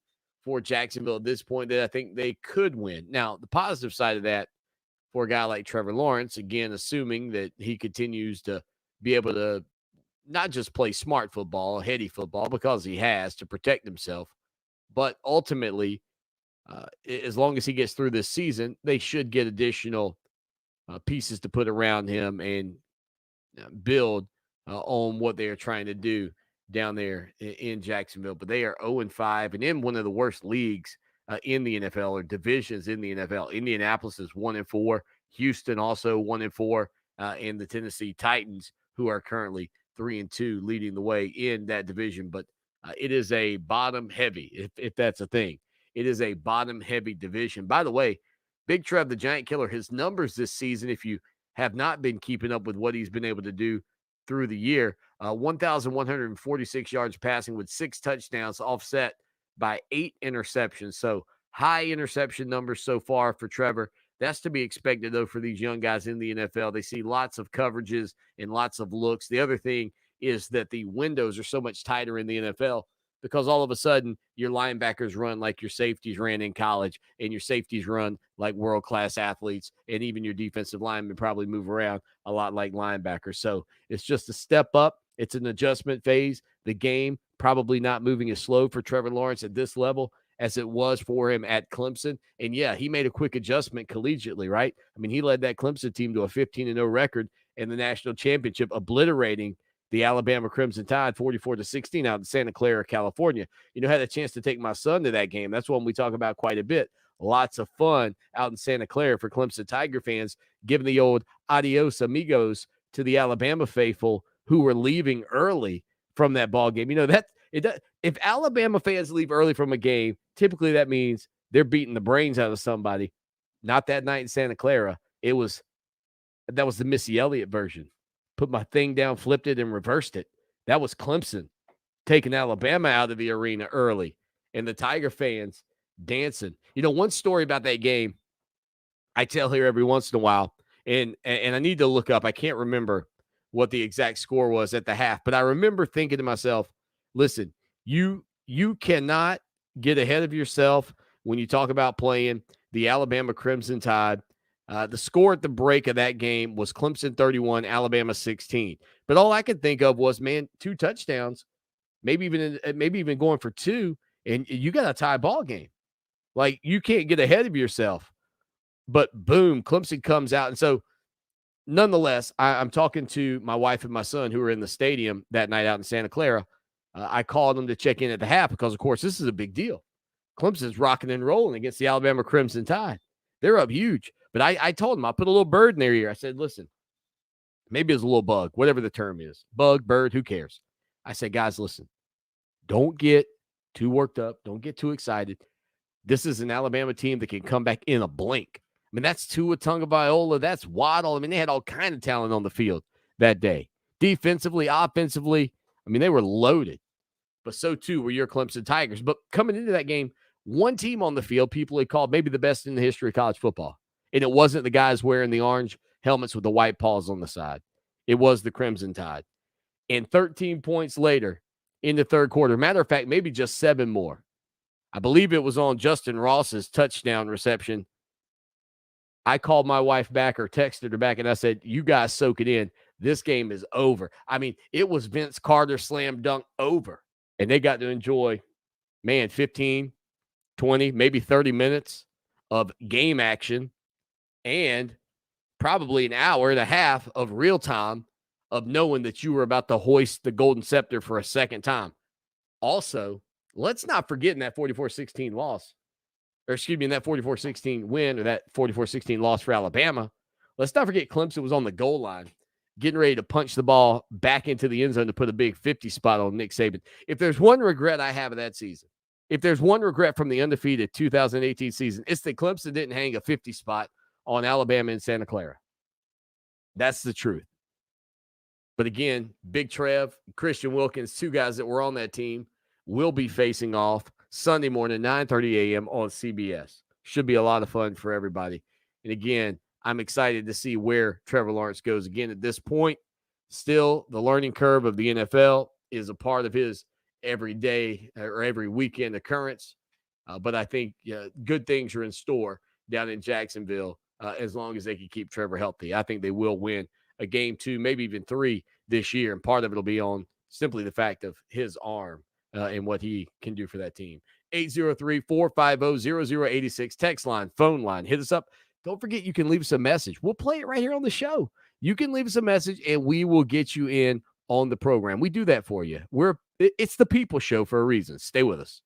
for Jacksonville at this point that I think they could win. Now, the positive side of that for a guy like Trevor Lawrence, again, assuming that he continues to be able to not just play smart football, heady football, because he has to protect himself, but ultimately, as long as he gets through this season, they should get additional pieces to put around him and build on what they are trying to do down there in Jacksonville. But they are 0-5 and in one of the worst leagues in the NFL, or divisions in the NFL. Indianapolis is 1-4. Houston also 1-4, and the Tennessee Titans, who are currently 3-2, leading the way in that division. But it is a bottom heavy, if that's a thing. It is a bottom heavy division. By the way, Big Trev, the Giant Killer, his numbers this season, if you have not been keeping up with what he's been able to do through the year, 1,146 yards passing with 6 touchdowns, offset by 8 interceptions. So high interception numbers so far for Trevor. That's to be expected, though, for these young guys in the NFL. They see lots of coverages and lots of looks. The other thing is that the windows are so much tighter in the NFL because all of a sudden your linebackers run like your safeties ran in college, and your safeties run like world-class athletes, and even your defensive linemen probably move around a lot like linebackers. So it's just a step up. It's an adjustment phase. The game probably not moving as slow for Trevor Lawrence at this level as it was for him at Clemson. And yeah, he made a quick adjustment collegiately, right? I mean, he led that Clemson team to a 15-0 record in the national championship, obliterating the Alabama Crimson Tide 44-16 out in Santa Clara, California. You know, had a chance to take my son to that game. That's one we talk about quite a bit. Lots of fun out in Santa Clara for Clemson Tiger fans, giving the old adios amigos to the Alabama faithful who were leaving early from that ball game. You know, that if Alabama fans leave early from a game, typically that means they're beating the brains out of somebody. Not that night in Santa Clara. That was the Missy Elliott version. Put my thing down, flipped it, and reversed it. That was Clemson taking Alabama out of the arena early, and the Tiger fans dancing. You know, one story about that game I tell here every once in a while, and I need to look up. I can't remember what the exact score was at the half, but I remember thinking to myself, listen, you cannot get ahead of yourself when you talk about playing the Alabama Crimson Tide. The score at the break of that game was Clemson 31, Alabama 16. But all I could think of was, man, 2 touchdowns, maybe even going for 2, and you got a tie ball game. Like, you can't get ahead of yourself. But boom, Clemson comes out. And so, nonetheless, I'm talking to my wife and my son who were in the stadium that night out in Santa Clara. I called them to check in at the half because, of course, this is a big deal. Clemson's rocking and rolling against the Alabama Crimson Tide. They're up huge. But I told them, I put a little bird in their ear. I said, listen, maybe it's a little bug, whatever the term is. Bug, bird, who cares? I said, guys, listen, don't get too worked up. Don't get too excited. This is an Alabama team that can come back in a blink. I mean, that's Tua Tagovailoa. That's Waddle. I mean, they had all kind of talent on the field that day. Defensively, offensively, I mean, they were loaded. But so, too, were your Clemson Tigers. But coming into that game, one team on the field people had called maybe the best in the history of college football. And it wasn't the guys wearing the orange helmets with the white paws on the side. It was the Crimson Tide. And 13 points later in the third quarter, matter of fact, maybe just 7 more. I believe it was on Justin Ross's touchdown reception. I called my wife back or texted her back, and I said, you guys soak it in. This game is over. I mean, it was Vince Carter slam dunk over. And they got to enjoy, 15, 20, maybe 30 minutes of game action and probably an hour and a half of real time of knowing that you were about to hoist the golden scepter for a second time. Also, let's not forget in that 44-16 loss, or excuse me, in that 44-16 win or that 44-16 loss for Alabama, let's not forget Clemson was on the goal line getting ready to punch the ball back into the end zone to put a big 50 spot on Nick Saban. If there's one regret I have of that season, if there's one regret from the undefeated 2018 season, it's that Clemson didn't hang a 50 spot on Alabama and Santa Clara. That's the truth. But again, Big Trev, Christian Wilkins, 2 guys that were on that team, will be facing off Sunday morning, 9:30 a.m. on CBS. Should be a lot of fun for everybody. And again, I'm excited to see where Trevor Lawrence goes. Again, at this point, still the learning curve of the NFL is a part of his every day or every weekend occurrence. But I think good things are in store down in Jacksonville as long as they can keep Trevor healthy. I think they will win a game 2, maybe even 3 this year. And part of it will be on simply the fact of his arm and what he can do for that team. 803-450-0086. Text line, phone line. Hit us up. Don't forget you can leave us a message. We'll play it right here on the show. You can leave us a message and we will get you in on the program. We do that for you. It's the people show for a reason. Stay with us.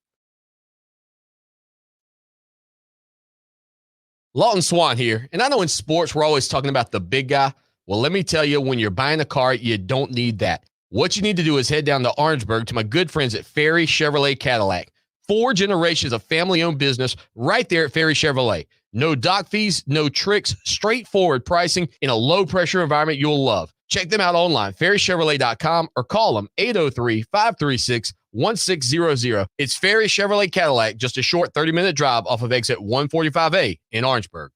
Lawton Swan here. And I know in sports, we're always talking about the big guy. Well, let me tell you, when you're buying a car, you don't need that. What you need to do is head down to Orangeburg to my good friends at Ferry Chevrolet Cadillac. 4 generations of family-owned business right there at Ferry Chevrolet. No dock fees, no tricks, straightforward pricing in a low-pressure environment you'll love. Check them out online, ferrychevrolet.com, or call them 803-536-1600. It's Ferry Chevrolet Cadillac, just a short 30-minute drive off of exit 145A in Orangeburg.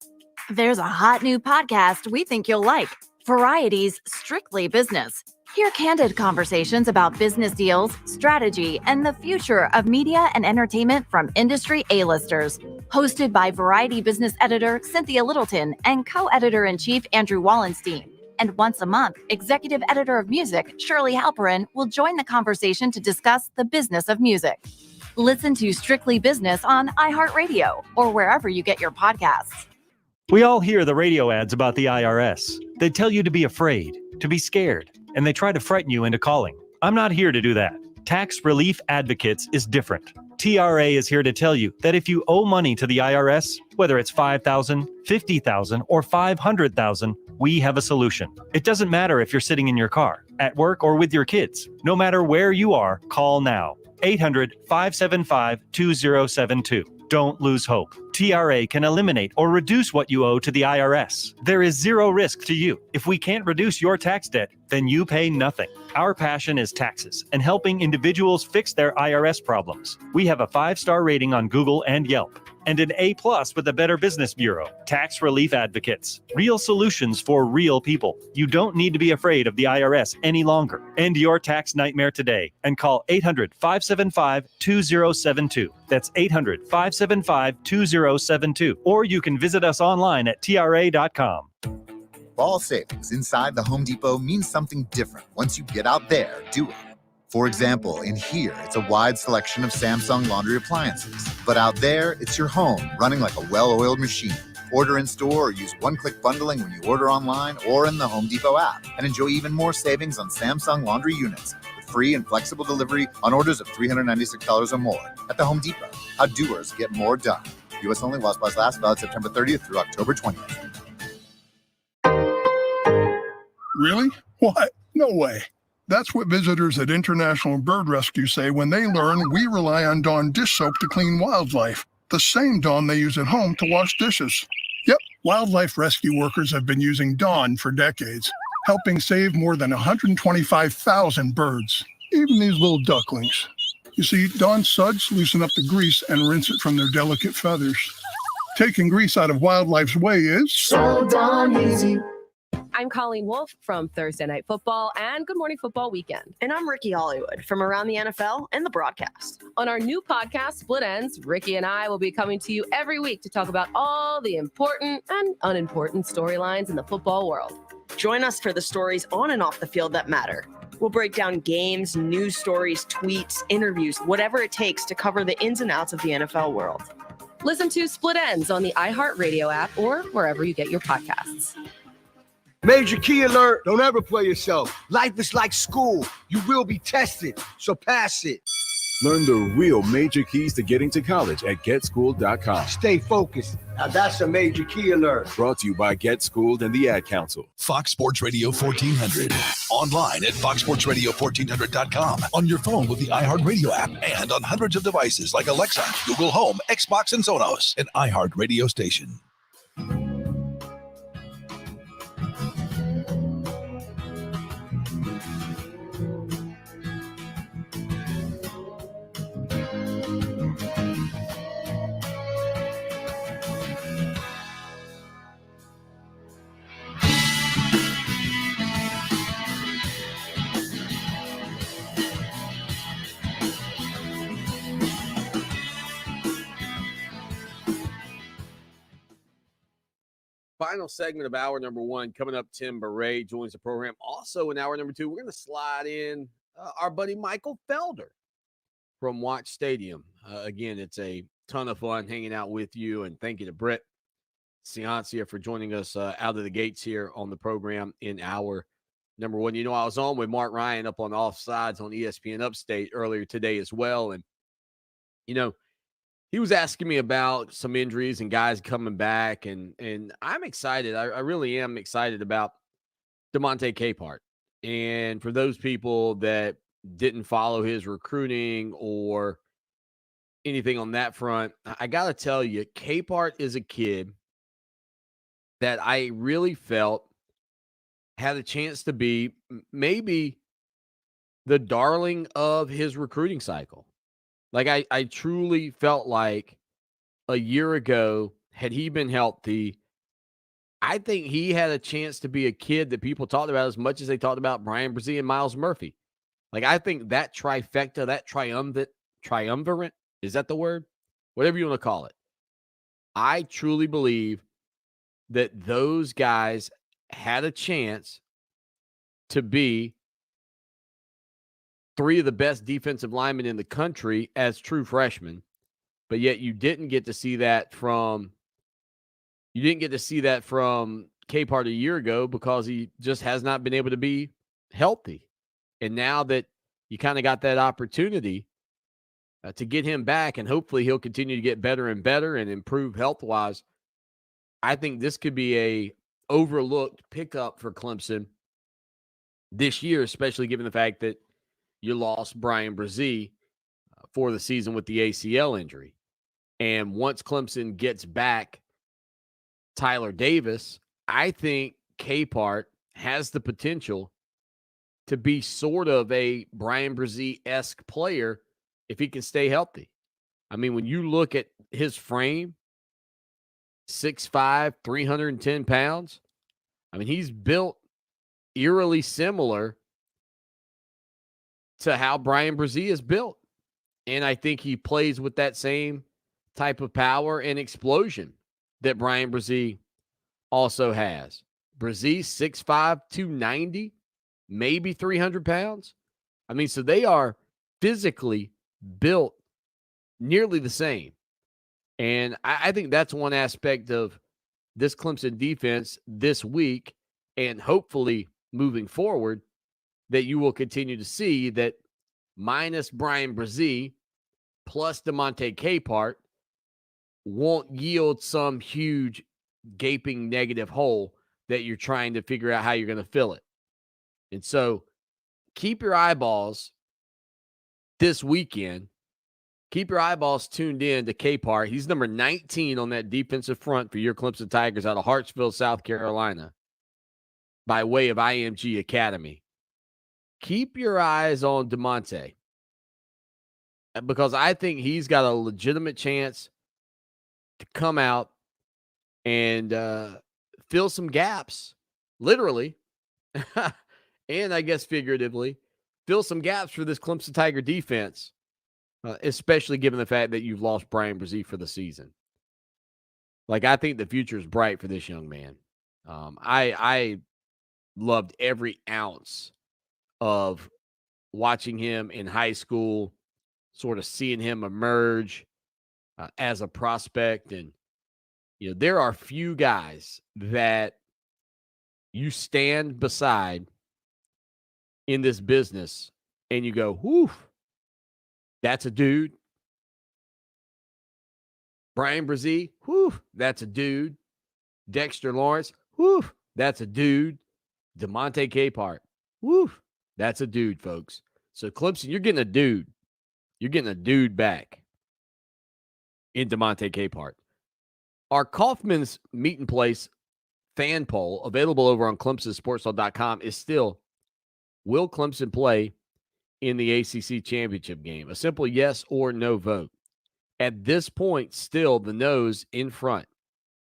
There's a hot new podcast we think you'll like. Variety's Strictly Business. Hear candid conversations about business deals, strategy, and the future of media and entertainment from industry A-listers. Hosted by Variety business editor Cynthia Littleton and co-editor-in-chief Andrew Wallenstein. And once a month, executive editor of music Shirley Halperin will join the conversation to discuss the business of music. Listen to Strictly Business on iHeartRadio or wherever you get your podcasts. We all hear the radio ads about the IRS. They tell you to be afraid, to be scared, and they try to frighten you into calling. I'm not here to do that. Tax Relief Advocates is different. TRA is here to tell you that if you owe money to the IRS, whether it's $5,000, $50,000, or $500,000, we have a solution. It doesn't matter if you're sitting in your car, at work, or with your kids. No matter where you are, call now. 800-575-2072. Don't lose hope. TRA can eliminate or reduce what you owe to the IRS. There is zero risk to you. If we can't reduce your tax debt, then you pay nothing. Our passion is taxes and helping individuals fix their IRS problems. We have a 5-star rating on Google and Yelp, and an A+ with the Better Business Bureau. Tax Relief Advocates. Real solutions for real people. You don't need to be afraid of the IRS any longer. End your tax nightmare today and call 800-575-2072. That's 800-575-2072. Or you can visit us online at tra.com. Fall savings inside the Home Depot means something different once you get out there doing. For example, in here, it's a wide selection of Samsung laundry appliances. But out there, it's your home running like a well-oiled machine. Order in store or use one-click bundling when you order online or in the Home Depot app. And enjoy even more savings on Samsung laundry units with free and flexible delivery on orders of $396 or more. At the Home Depot, how doers get more done. U.S. only while supplies last, valid September 30th through October 20th. Really? What? No way. That's what visitors at International Bird Rescue say when they learn we rely on Dawn dish soap to clean wildlife, the same Dawn they use at home to wash dishes. Yep, wildlife rescue workers have been using Dawn for decades, helping save more than 125,000 birds, even these little ducklings. You see, Dawn suds loosen up the grease and rinse it from their delicate feathers. Taking grease out of wildlife's way is so darn easy. I'm Colleen Wolfe from Thursday Night Football and Good Morning Football Weekend. And I'm Ricky Hollywood from Around the NFL and the broadcast. On our new podcast, Split Ends, Ricky and I will be coming to you every week to talk about all the important and unimportant storylines in the football world. Join us for the stories on and off the field that matter. We'll break down games, news stories, tweets, interviews, whatever it takes to cover the ins and outs of the NFL world. Listen to Split Ends on the iHeartRadio app or wherever you get your podcasts. Major key alert. Don't ever play yourself. Life is like school. You will be tested, so pass it. Learn the real major keys to getting to college at GetSchooled.com. Stay focused. Now that's a major key alert. Brought to you by Get Schooled and the Ad Council. Fox Sports Radio 1400. Online at foxsportsradio1400.com. On your phone with the iHeartRadio app. And on hundreds of devices like Alexa, Google Home, Xbox, and Sonos. An iHeartRadio station. Final segment of hour number one coming up. Tim Beret joins the program. Also in hour number two, we're going to slide in our buddy Michael Felder from Watch Stadium. Again, it's a ton of fun hanging out with you, and thank you to Brett Ciancia for joining us out of the gates here on the program in hour number one. You know, I was on with Mark Ryan up on Offsides on ESPN Upstate earlier today as well, and you know, he was asking me about some injuries and guys coming back, and I'm excited. I really am excited about DeMonte Capehart. And for those people that didn't follow his recruiting or anything on that front, I got to tell you, Capehart is a kid that I really felt had a chance to be maybe the darling of his recruiting cycle. Like, I truly felt like a year ago, had he been healthy, I think he had a chance to be a kid that people talked about as much as they talked about Brian Brzee and Miles Murphy. Like, I think that trifecta, that triumvirate, is that the word? Whatever you want to call it. I truly believe that those guys had a chance to be three of the best defensive linemen in the country as true freshmen, but yet you didn't get to see that from Capehart a year ago because he just has not been able to be healthy. And now that you kind of got that opportunity to get him back, and hopefully he'll continue to get better and better and improve health-wise, I think this could be a overlooked pickup for Clemson this year, especially given the fact that you lost Brian Brzee for the season with the ACL injury. And once Clemson gets back Tyler Davis, I think Capehart has the potential to be sort of a Brian Brzee-esque player if he can stay healthy. I mean, when you look at his frame, 6'5", 310 pounds, I mean, he's built eerily similar to how Brian Brzee is built. And I think he plays with that same type of power and explosion that Brian Brzee also has. Brzee, 6'5", 290, maybe 300 pounds. I mean, so they are physically built nearly the same. And I think that's one aspect of this Clemson defense this week, and hopefully moving forward, that you will continue to see that minus Brian Brzee plus DeMonte Capehart won't yield some huge gaping negative hole that you're trying to figure out how you're going to fill it. And so keep your eyeballs this weekend. Keep your eyeballs tuned in to Capehart. He's number 19 on that defensive front for your Clemson Tigers out of Hartsville, South Carolina, by way of IMG Academy. Keep your eyes on DeMonte, because I think he's got a legitimate chance to come out and fill some gaps, literally, and I guess figuratively, fill some gaps for this Clemson Tiger defense, especially given the fact that you've lost Brian Brzee for the season. Like, I think the future is bright for this young man. I loved every ounce of watching him in high school, sort of seeing him emerge as a prospect. And, you know, there are few guys that you stand beside in this business and you go, whew, that's a dude. Brian Brzee, whew, that's a dude. Dexter Lawrence, whew, that's a dude. DeMonte Capehart, whew, that's a dude, folks. So Clemson, you're getting a dude. You're getting a dude back in DeMonte Capehart. Our Kaufman's Meeting Place fan poll, available over on ClemsonSportsHall.com, is still, will Clemson play in the ACC championship game? A simple yes or no vote. At this point, still the no's in front.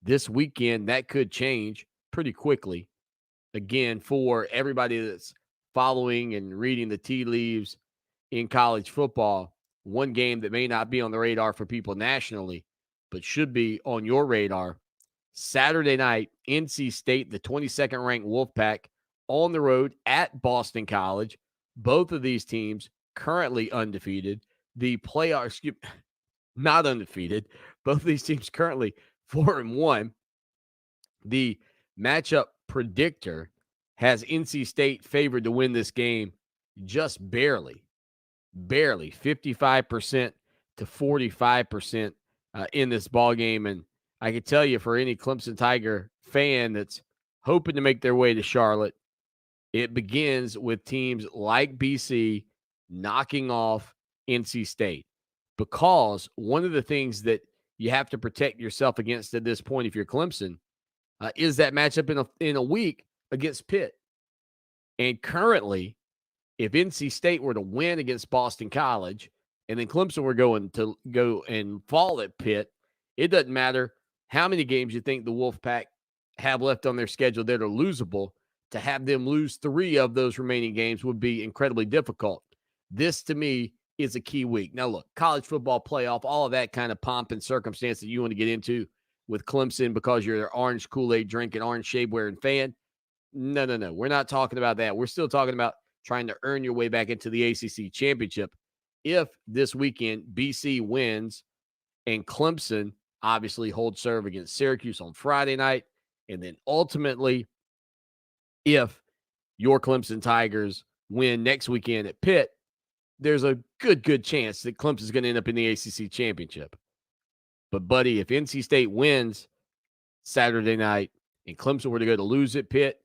This weekend, that could change pretty quickly. Again, for everybody that's following and reading the tea leaves in college football, one game that may not be on the radar for people nationally, but should be on your radar, Saturday night, NC State, the 22nd ranked Wolfpack, on the road at Boston College. Both of these teams currently undefeated. The playoff, not undefeated. Both of these teams currently 4-1. The matchup predictor has NC State favored to win this game just barely 55% to 45% in this ball game. And I can tell you, for any Clemson Tiger fan that's hoping to make their way to Charlotte, it begins with teams like BC knocking off NC State, because one of the things that you have to protect yourself against at this point, if you're Clemson, is that matchup in a week against Pitt. And currently, if NC State were to win against Boston College and then Clemson were going to go and fall at Pitt, it doesn't matter how many games you think the Wolfpack have left on their schedule that are losable, to have them lose 3 of those remaining games would be incredibly difficult. This, to me, is a key week. Now, look, college football playoff, all of that kind of pomp and circumstance that you want to get into with Clemson because you're an orange Kool-Aid drinking, orange shade wearing fan. No. We're not talking about that. We're still talking about trying to earn your way back into the ACC championship. If this weekend BC wins and Clemson obviously holds serve against Syracuse on Friday night, and then ultimately, if your Clemson Tigers win next weekend at Pitt, there's a good chance that Clemson's going to end up in the ACC championship. But, buddy, if NC State wins Saturday night and Clemson were to go to lose at Pitt,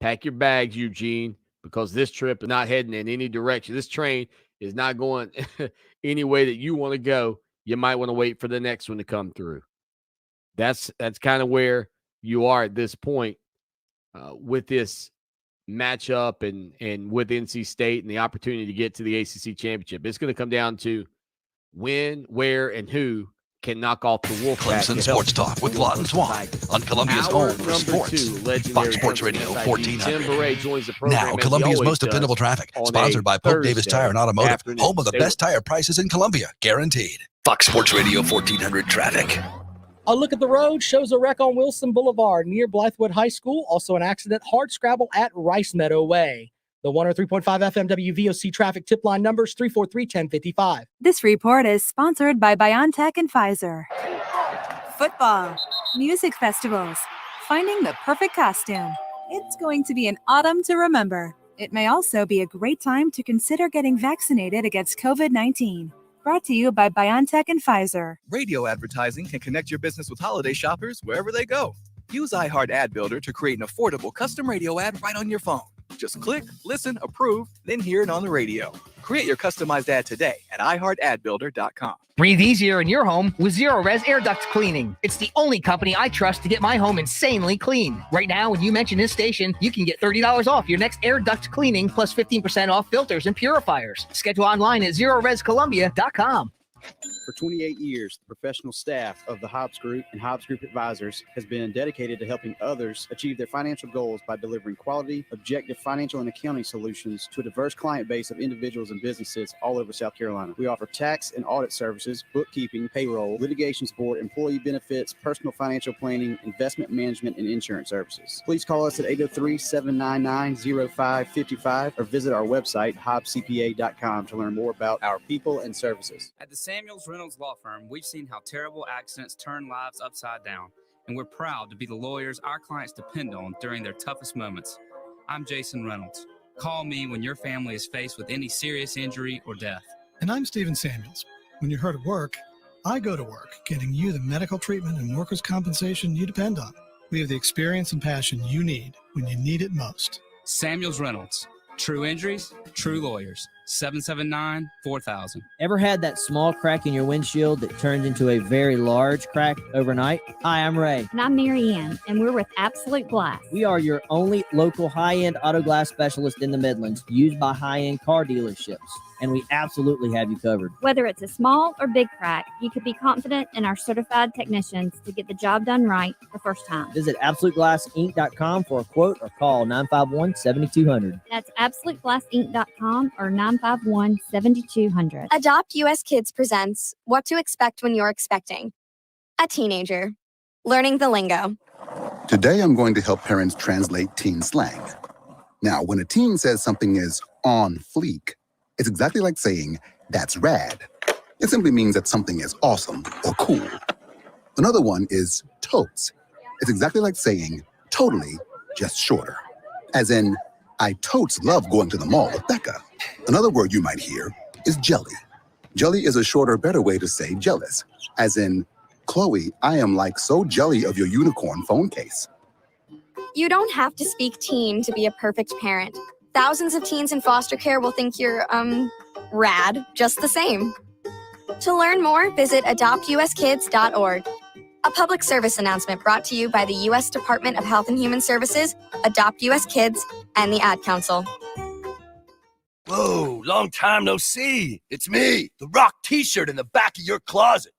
pack your bags, Eugene, because this trip is not heading in any direction. This train is not going any way that you want to go. You might want to wait for the next one to come through. That's kind of where you are at this point with this matchup and with NC State and the opportunity to get to the ACC championship. It's going to come down to when, where, and who can knock off the Wolfpack. Clemson Sports Talk with Lawton Swan on Columbia's home for sports. Fox Sports Radio 1400. Now, Columbia's most dependable traffic. Sponsored by Pope Davis Tire and Automotive. Home of the best tire prices in Columbia. Guaranteed. Fox Sports Radio 1400 traffic. A look at the road shows a wreck on Wilson Boulevard near Blythewood High School. Also an accident, hard scrabble at Rice Meadow Way. The 103.5 FM WVOC traffic tip line numbers 343-1055. This report is sponsored by BioNTech and Pfizer. Football, music festivals, finding the perfect costume. It's going to be an autumn to remember. It may also be a great time to consider getting vaccinated against COVID-19. Brought to you by BioNTech and Pfizer. Radio advertising can connect your business with holiday shoppers wherever they go. Use iHeart Ad Builder to create an affordable custom radio ad right on your phone. Just click, listen, approve, then hear it on the radio. Create your customized ad today at iHeartAdBuilder.com. Breathe easier in your home with Zero Res Air Duct Cleaning. It's the only company I trust to get my home insanely clean. Right now, when you mention this station, you can get $30 off your next air duct cleaning plus 15% off filters and purifiers. Schedule online at ZeroResColumbia.com. For 28 years, the professional staff of the Hobbs Group and Hobbs Group Advisors has been dedicated to helping others achieve their financial goals by delivering quality, objective financial and accounting solutions to a diverse client base of individuals and businesses all over South Carolina. We offer tax and audit services, bookkeeping, payroll, litigation support, employee benefits, personal financial planning, investment management, and insurance services. Please call us at 803-799-0555 or visit our website, hobbscpa.com, to learn more about our people and services. At the Samuels Reynolds Law Firm, we've seen how terrible accidents turn lives upside down, and we're proud to be the lawyers our clients depend on during their toughest moments. I'm Jason Reynolds. Call me when your family is faced with any serious injury or death. And I'm Stephen Samuels. When you're hurt at work, I go to work, getting you the medical treatment and workers' compensation you depend on. We have the experience and passion you need when you need it most. Samuels Reynolds. True injuries, true lawyers. 779-4000. Ever had that small crack in your windshield that turned into a very large crack overnight? Hi, I'm Ray. And I'm Mary Ann, and we're with Absolute Glass. We are your only local high-end auto glass specialist in the Midlands, used by high-end car dealerships. And we absolutely have you covered. Whether it's a small or big crack, you can be confident in our certified technicians to get the job done right the first time. Visit AbsoluteGlassInc.com for a quote or call 951-7200. That's AbsoluteGlassInc.com or 951-7200. Adopt US Kids presents What to Expect When You're Expecting. A teenager. Learning the lingo. Today I'm going to help parents translate teen slang. Now, when a teen says something is on fleek, it's exactly like saying, that's rad. It simply means that something is awesome or cool. Another one is totes. It's exactly like saying, totally, just shorter. As in, I totes love going to the mall with Becca. Another word you might hear is jelly. Jelly is a shorter, better way to say jealous. As in, Chloe, I am like so jelly of your unicorn phone case. You don't have to speak teen to be a perfect parent. Thousands of teens in foster care will think you're, rad, just the same. To learn more, visit adoptuskids.org. A public service announcement brought to you by the U.S. Department of Health and Human Services, Adopt U.S. Kids, and the Ad Council. Whoa, long time no see. It's me, the Rock t-shirt in the back of your closet.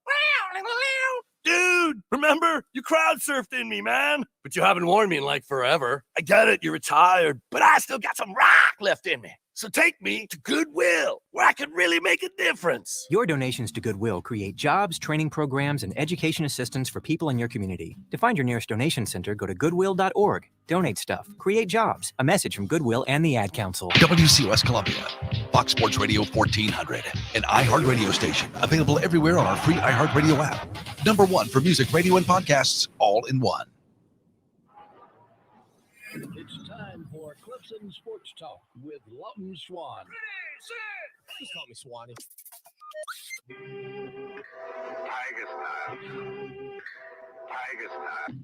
Dude, remember? You crowd surfed in me, man. But you haven't worn me in like forever. I get it, you're retired, but I still got some rock left in me. So take me to Goodwill, where I can really make a difference. Your donations to Goodwill create jobs, training programs, and education assistance for people in your community. To find your nearest donation center, go to goodwill.org. Donate stuff, create jobs. A message from Goodwill and the Ad Council. WCOS Columbia, Fox Sports Radio 1400, an iHeart radio station available everywhere on our free iHeart Radio app. #1 for music, radio, and podcasts, all in one. It's time for Clemson Sports Talk with Lawton Swan. Just call me Swanee. Tiger style.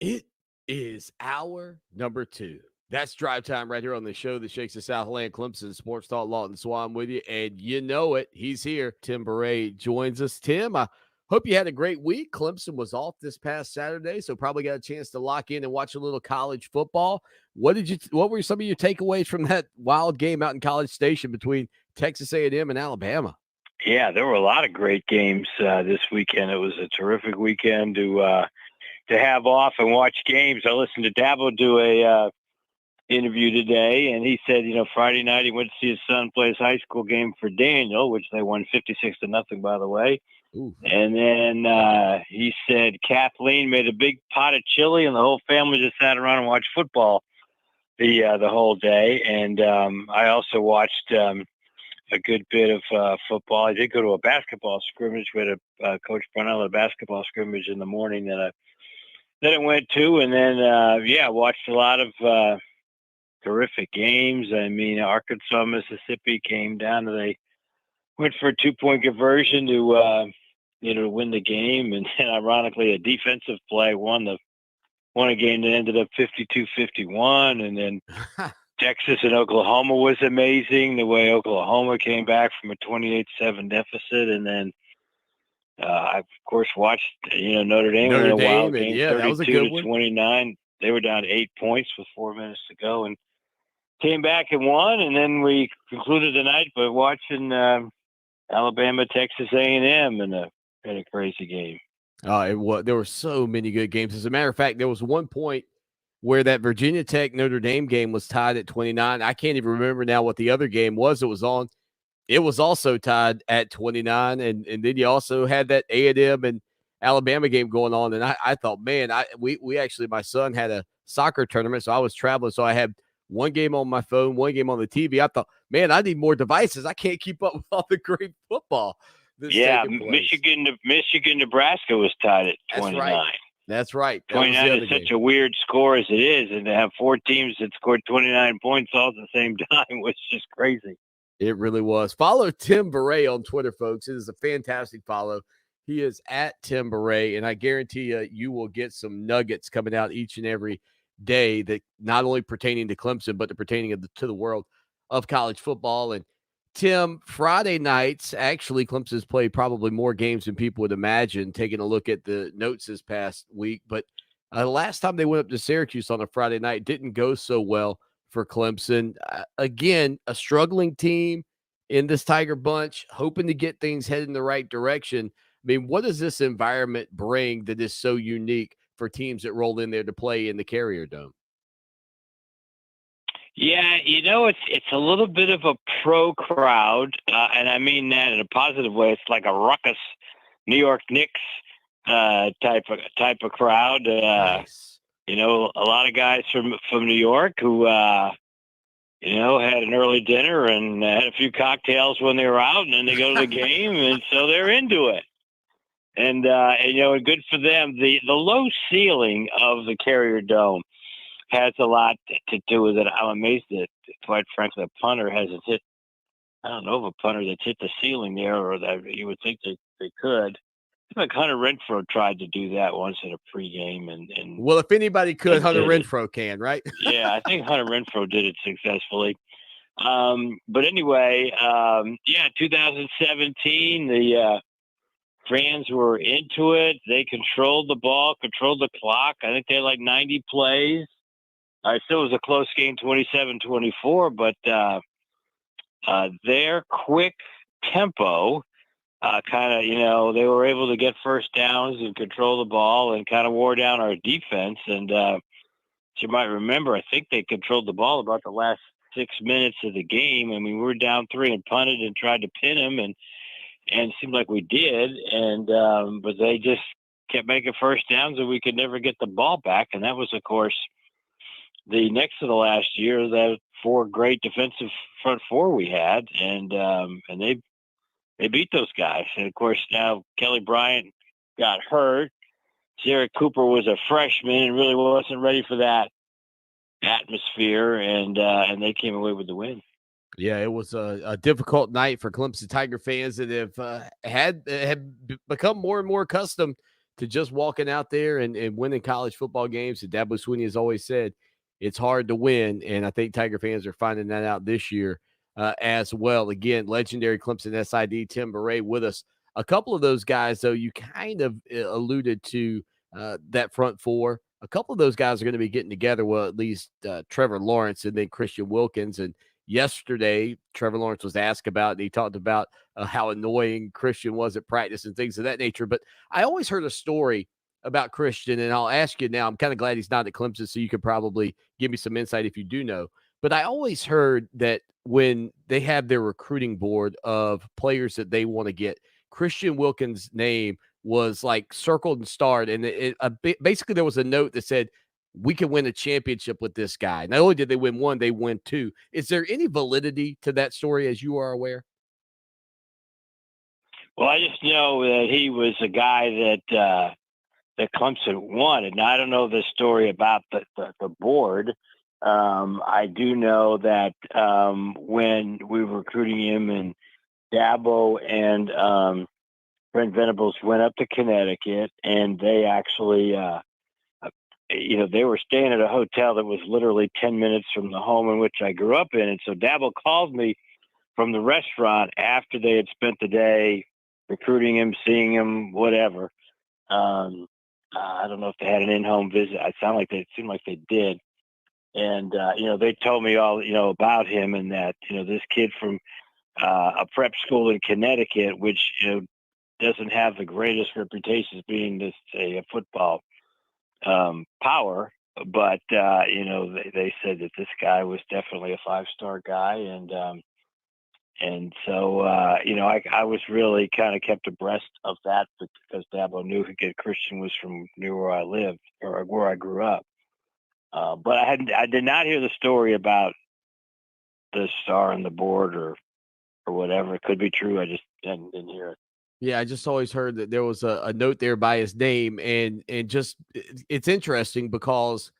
It is hour number 2. That's drive time right here on the show that shakes the Southland. Clemson Sports Talk. Lawton Swan with you, and you know it. He's here. Tim Beret joins us. Tim, I hope you had a great week. Clemson was off this past Saturday, so probably got a chance to lock in and watch a little college football. What were some of your takeaways from that wild game out in College Station between Texas A&M and Alabama? Yeah, there were a lot of great games this weekend. It was a terrific weekend to have off and watch games. I listened to Dabo do a interview today, and he said, Friday night he went to see his son play his high school game for Daniel, which they won 56-0, by the way. Ooh. And then he said Kathleen made a big pot of chili, and the whole family just sat around and watched football the whole day. And I also watched a good bit of football. I did go to a basketball scrimmage. We had a Coach Brunell at a basketball scrimmage in the morning that I went to, and then watched a lot of terrific games. I mean, Arkansas, Mississippi came down, and they went for a 2-point conversion to win the game, and then ironically, a defensive play won a game that ended up 52-51, and then Texas and Oklahoma was amazing. The way Oklahoma came back from a 28-7 deficit, and then I, of course, watched Notre Dame in a wild game, yeah, that was a good one. 32-29. They were down 8 points with 4 minutes to go, and came back and won. And then we concluded the night by watching Alabama, Texas A&M in a crazy game. There were so many good games. As a matter of fact, there was one point where that Virginia Tech Notre Dame game was tied at 29. I can't even remember now what the other game was. It was on. It was also tied at 29, and then you also had that A&M and Alabama game going on. And I thought, man, we actually, my son had a soccer tournament, so I was traveling, so I had one game on my phone, one game on the TV. I thought, man, I need more devices. I can't keep up with all the great football. Michigan, Nebraska was tied at 29. That's right. 29 is such a weird score as it is, and to have 4 teams that scored 29 points all at the same time was just crazy. It really was. Follow Tim Beret on Twitter, folks. It is a fantastic follow. He is at Tim Beret, and I guarantee you will get some nuggets coming out each and every day that not only pertaining to Clemson, but pertaining to the world of college football. And Tim, Friday nights, actually, Clemson's played probably more games than people would imagine, taking a look at the notes this past week. But last time they went up to Syracuse on a Friday night, didn't go so well for Clemson. Again, a struggling team in this Tiger bunch, hoping to get things headed in the right direction. I mean, what does this environment bring that is so unique for teams that roll in there to play in the Carrier Dome? Yeah, it's a little bit of a pro crowd, and I mean that in a positive way. It's like a ruckus New York Knicks type of crowd. Nice. A lot of guys from New York who had an early dinner and had a few cocktails when they were out, and then they go to the game, and so they're into it. And good for them. The low ceiling of the Carrier Dome has a lot to do with it. I'm amazed that, quite frankly, a punter hasn't hit. I don't know of a punter that's hit the ceiling there, or that you would think they could. like Hunter Renfro tried to do that once in a pregame, and Well, if anybody could, Hunter did it. Renfro can, right? Yeah, I think Hunter Renfro did it successfully. But anyway, 2017, the fans were into it. They controlled the ball, controlled the clock. I think they had like 90 plays. It still was a close game, 27-24, but their quick tempo kind of, they were able to get first downs and control the ball and kind of wore down our defense. And as you might remember, I think they controlled the ball about the last 6 minutes of the game. I mean, we were down 3 and punted and tried to pin them, and it seemed like we did. And but they just kept making first downs, and we could never get the ball back. And that was, of course, the next to the last year, that 4 great defensive front 4 we had, and they beat those guys. And of course, now Kelly Bryant got hurt. Sarah Cooper was a freshman and really wasn't ready for that atmosphere, and they came away with the win. Yeah, it was a difficult night for Clemson Tiger fans that have become more and more accustomed to just walking out there and winning college football games. And Dabo Swinney has always said it's hard to win, and I think Tiger fans are finding that out this year as well. Again, legendary Clemson SID Tim Beret with us. A couple of those guys, though, you kind of alluded to that front 4. A couple of those guys are going to be getting together. Well, at least Trevor Lawrence and then Christian Wilkins. And yesterday, Trevor Lawrence was asked about, and he talked about how annoying Christian was at practice and things of that nature. But I always heard a story about Christian, and I'll ask you now. I'm kind of glad he's not at Clemson, so you could probably give me some insight if you do know. But I always heard that when they have their recruiting board of players that they want to get, Christian Wilkins' name was like circled and starred. And basically there was a note that said, we can win a championship with this guy. Not only did they win 1, they win 2. Is there any validity to that story as you are aware? Well, I just know that he was a guy that Clemson wanted. Now, I don't know the story about the board. I do know that when we were recruiting him, and Dabo and Brent Venables went up to Connecticut, and they actually, they were staying at a hotel that was literally 10 minutes from the home in which I grew up in. And so Dabo called me from the restaurant after they had spent the day recruiting him, seeing him, whatever. I don't know if they had an in-home visit. It seemed like they did. And, they told me all, about him, and that, this kid from a prep school in Connecticut, which, doesn't have the greatest reputation as being this, a football power. But, they said that this guy was definitely a 5-star guy. And so, I was really kind of kept abreast of that because Dabo knew Christian was from near where I lived or where I grew up. But I did not hear the story about the star on the board or whatever. It could be true. I just didn't hear it. Yeah, I just always heard that there was a note there by his name, and just it's interesting because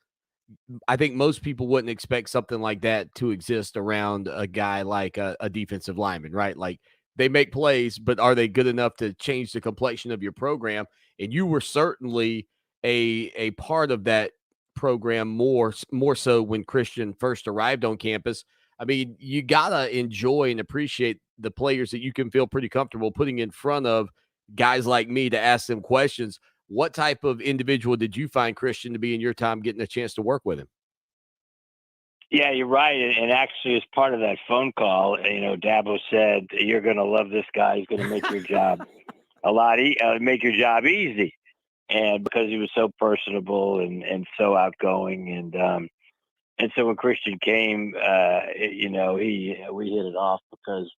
I think most people wouldn't expect something like that to exist around a guy like a defensive lineman, right? Like, they make plays, but are they good enough to change the complexion of your program? And you were certainly a part of that program more so when Christian first arrived on campus. I mean, you gotta enjoy and appreciate the players that you can feel pretty comfortable putting in front of guys like me to ask them questions. What type of individual did you find Christian to be in your time getting a chance to work with him? Yeah, you're right. And actually, as part of that phone call, Dabo said, "You're going to love this guy. He's going to make your job make your job easy." And because he was so personable and so outgoing, and so when Christian came, we hit it off because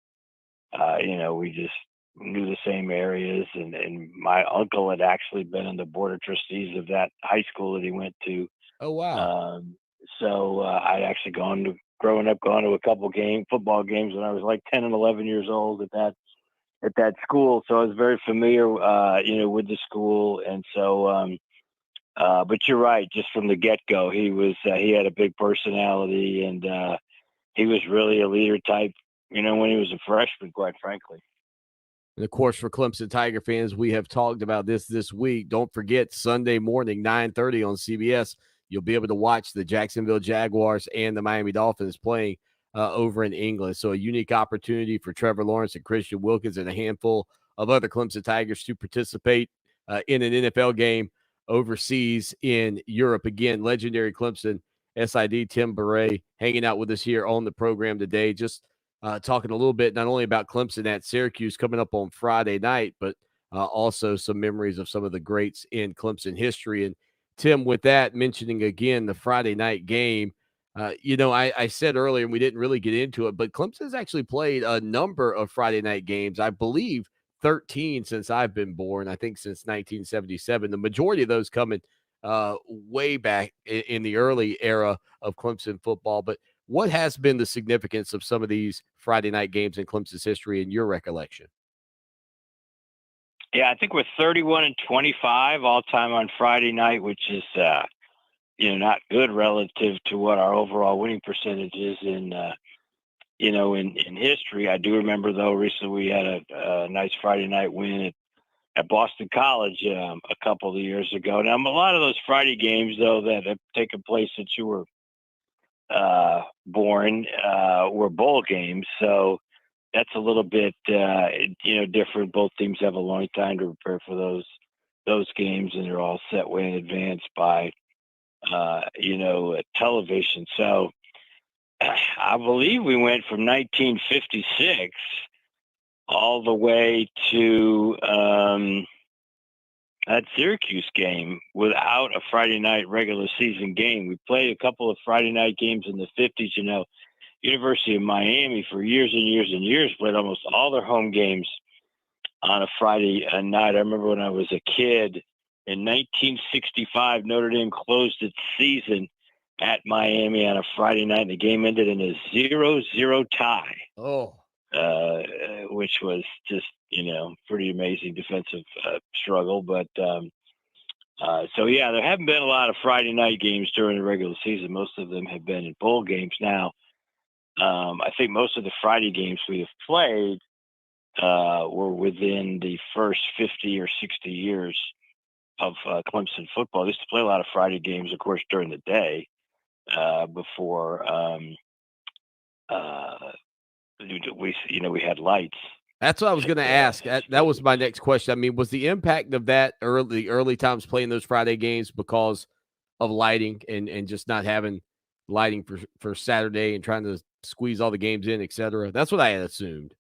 we just knew the same areas, and my uncle had actually been on the board of trustees of that high school that he went to. Oh, wow. So I'd actually gone to a couple football games when I was like 10 and 11 years old at that school. So I was very familiar, with the school. And so, but you're right, just from the get-go, he had a big personality, and he was really a leader type, when he was a freshman, quite frankly. And of course, for Clemson Tiger fans, we have talked about this week. Don't forget, Sunday morning, 9:30 on CBS, you'll be able to watch the Jacksonville Jaguars and the Miami Dolphins playing over in England. So a unique opportunity for Trevor Lawrence and Christian Wilkins and a handful of other Clemson Tigers to participate in an NFL game overseas in Europe. Again, legendary Clemson SID Tim Beret hanging out with us here on the program today, just talking a little bit not only about Clemson at Syracuse coming up on Friday night, but also some memories of some of the greats in Clemson history. And Tim, with that, mentioning again the Friday night game, I said earlier, and we didn't really get into it, but Clemson's actually played a number of Friday night games. I believe 13 since I've been born, I think since 1977. The majority of those coming way back in the early era of Clemson football. But what has been the significance of some of these Friday night games in Clemson's history in your recollection? Yeah, I think we're 31-25 all time on Friday night, which is not good relative to what our overall winning percentage is in history. I do remember, though, recently we had a nice Friday night win at Boston College a couple of years ago. Now, a lot of those Friday games, though, that have taken place since you were born were bowl games. So that's a little bit, different. Both teams have a long time to prepare for those games, and they're all set way in advance by, television. So I believe we went from 1956 all the way to that Syracuse game without a Friday night regular season game. We played a couple of Friday night games in the 50s. University of Miami for years and years and years played almost all their home games on a Friday night. I remember when I was a kid in 1965, Notre Dame closed its season at Miami on a Friday night, and the game ended in a 0-0 tie. Oh. Which was just, pretty amazing defensive struggle. But there haven't been a lot of Friday night games during the regular season. Most of them have been in bowl games. Now, I think most of the Friday games we have played were within the first 50 or 60 years of Clemson football. They used to play a lot of Friday games, of course, during the day before we had lights. That's what I was going to ask. That was my next question. I mean, was the impact of that early times playing those Friday games because of lighting and just not having lighting for Saturday and trying to squeeze all the games in, et cetera? That's what I had assumed.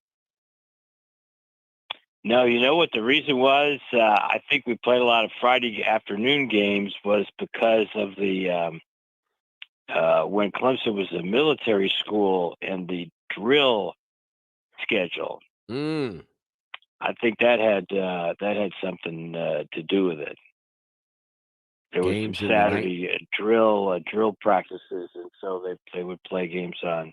No, you know what the reason was? I think we played a lot of Friday afternoon games was because of the when Clemson was a military school and the drill schedule. I think that had something to do with it. There was some Saturday drill practices, and so they would play games on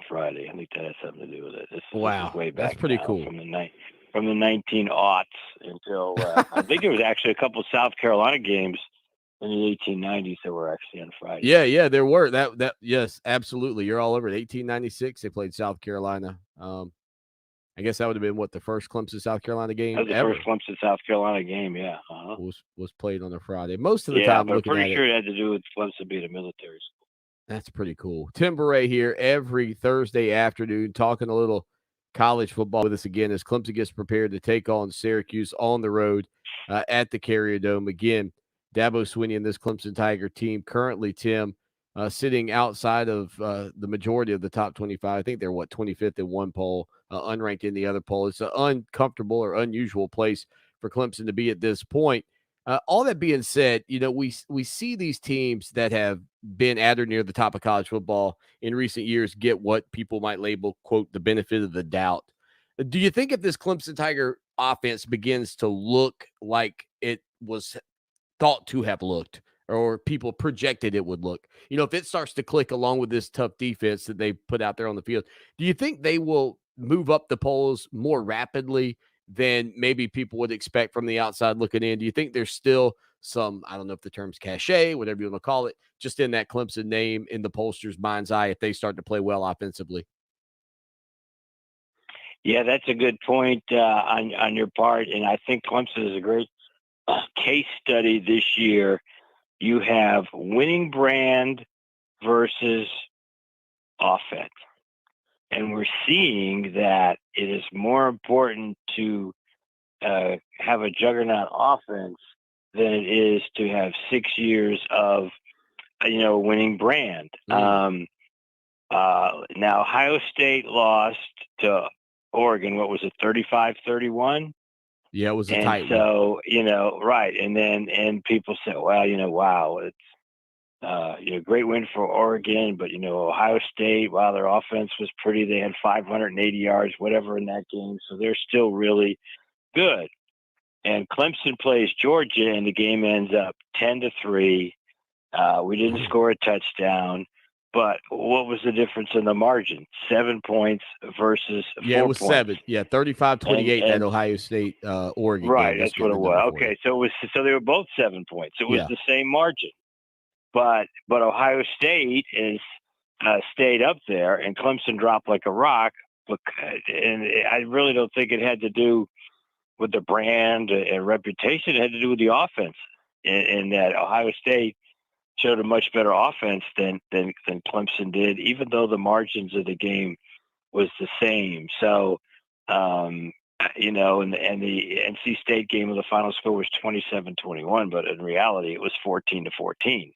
Friday. I think that has something to do with it. This is way back. That's pretty now, cool. From the 1900s until I think there was actually a couple of South Carolina games in the 1890s that were actually on Friday. Yeah, there were. That yes, absolutely. You're all over it. 1896, they played South Carolina. I guess that would have been the first Clemson South Carolina game that was the ever. First Clemson South Carolina game, yeah. Was played on a Friday. Most of the time, but I'm pretty sure it it had to do with Clemson being a military school. That's pretty cool. Tim Beret here every Thursday afternoon talking a little college football with us again as Clemson gets prepared to take on Syracuse on the road at the Carrier Dome. Again, Dabo Swinney and this Clemson Tiger team currently, Tim, sitting outside of the majority of the top 25. I think they're 25th in one poll, unranked in the other poll. It's an uncomfortable or unusual place for Clemson to be at this point. All that being said, we see these teams that have been at or near the top of college football in recent years get what people might label, quote, the benefit of the doubt. Do you think if this Clemson Tiger offense begins to look like it was thought to have looked or people projected it would look, if it starts to click along with this tough defense that they put out there on the field, do you think they will move up the polls more rapidly than maybe people would expect from the outside looking in? Do you think there's still some, I don't know if the term's cachet, whatever you want to call it, just in that Clemson name in the pollsters' mind's eye if they start to play well offensively? Yeah, that's a good point on your part, and I think Clemson is a great case study this year. You have winning brand versus offense, and we're seeing that it is more important to have a juggernaut offense than it is to have 6 years of winning brand. Now Ohio State lost to Oregon. What was it, 35-31? Yeah, it was a And tight one. so, right. And people say, well, wow, it's, great win for Oregon, but, Ohio State, wow, their offense was pretty. They had 580 yards, whatever in that game. So they're still really good. And Clemson plays Georgia and the game ends up 10-3. We didn't score a touchdown. But what was the difference in the margin? 7 points versus 4 Yeah, it was points. 7. Yeah, 35-28 that Ohio State Oregon right, game. that's what it was. Okay, so they were both 7 points. It was the same margin. But Ohio State is stayed up there, and Clemson dropped like a rock. And I really don't think it had to do with the brand and reputation. It had to do with the offense, in that Ohio State showed a much better offense than Clemson did, even though the margins of the game was the same. So, and the NC State game of the final score was 27-21, but in reality it was 14-14.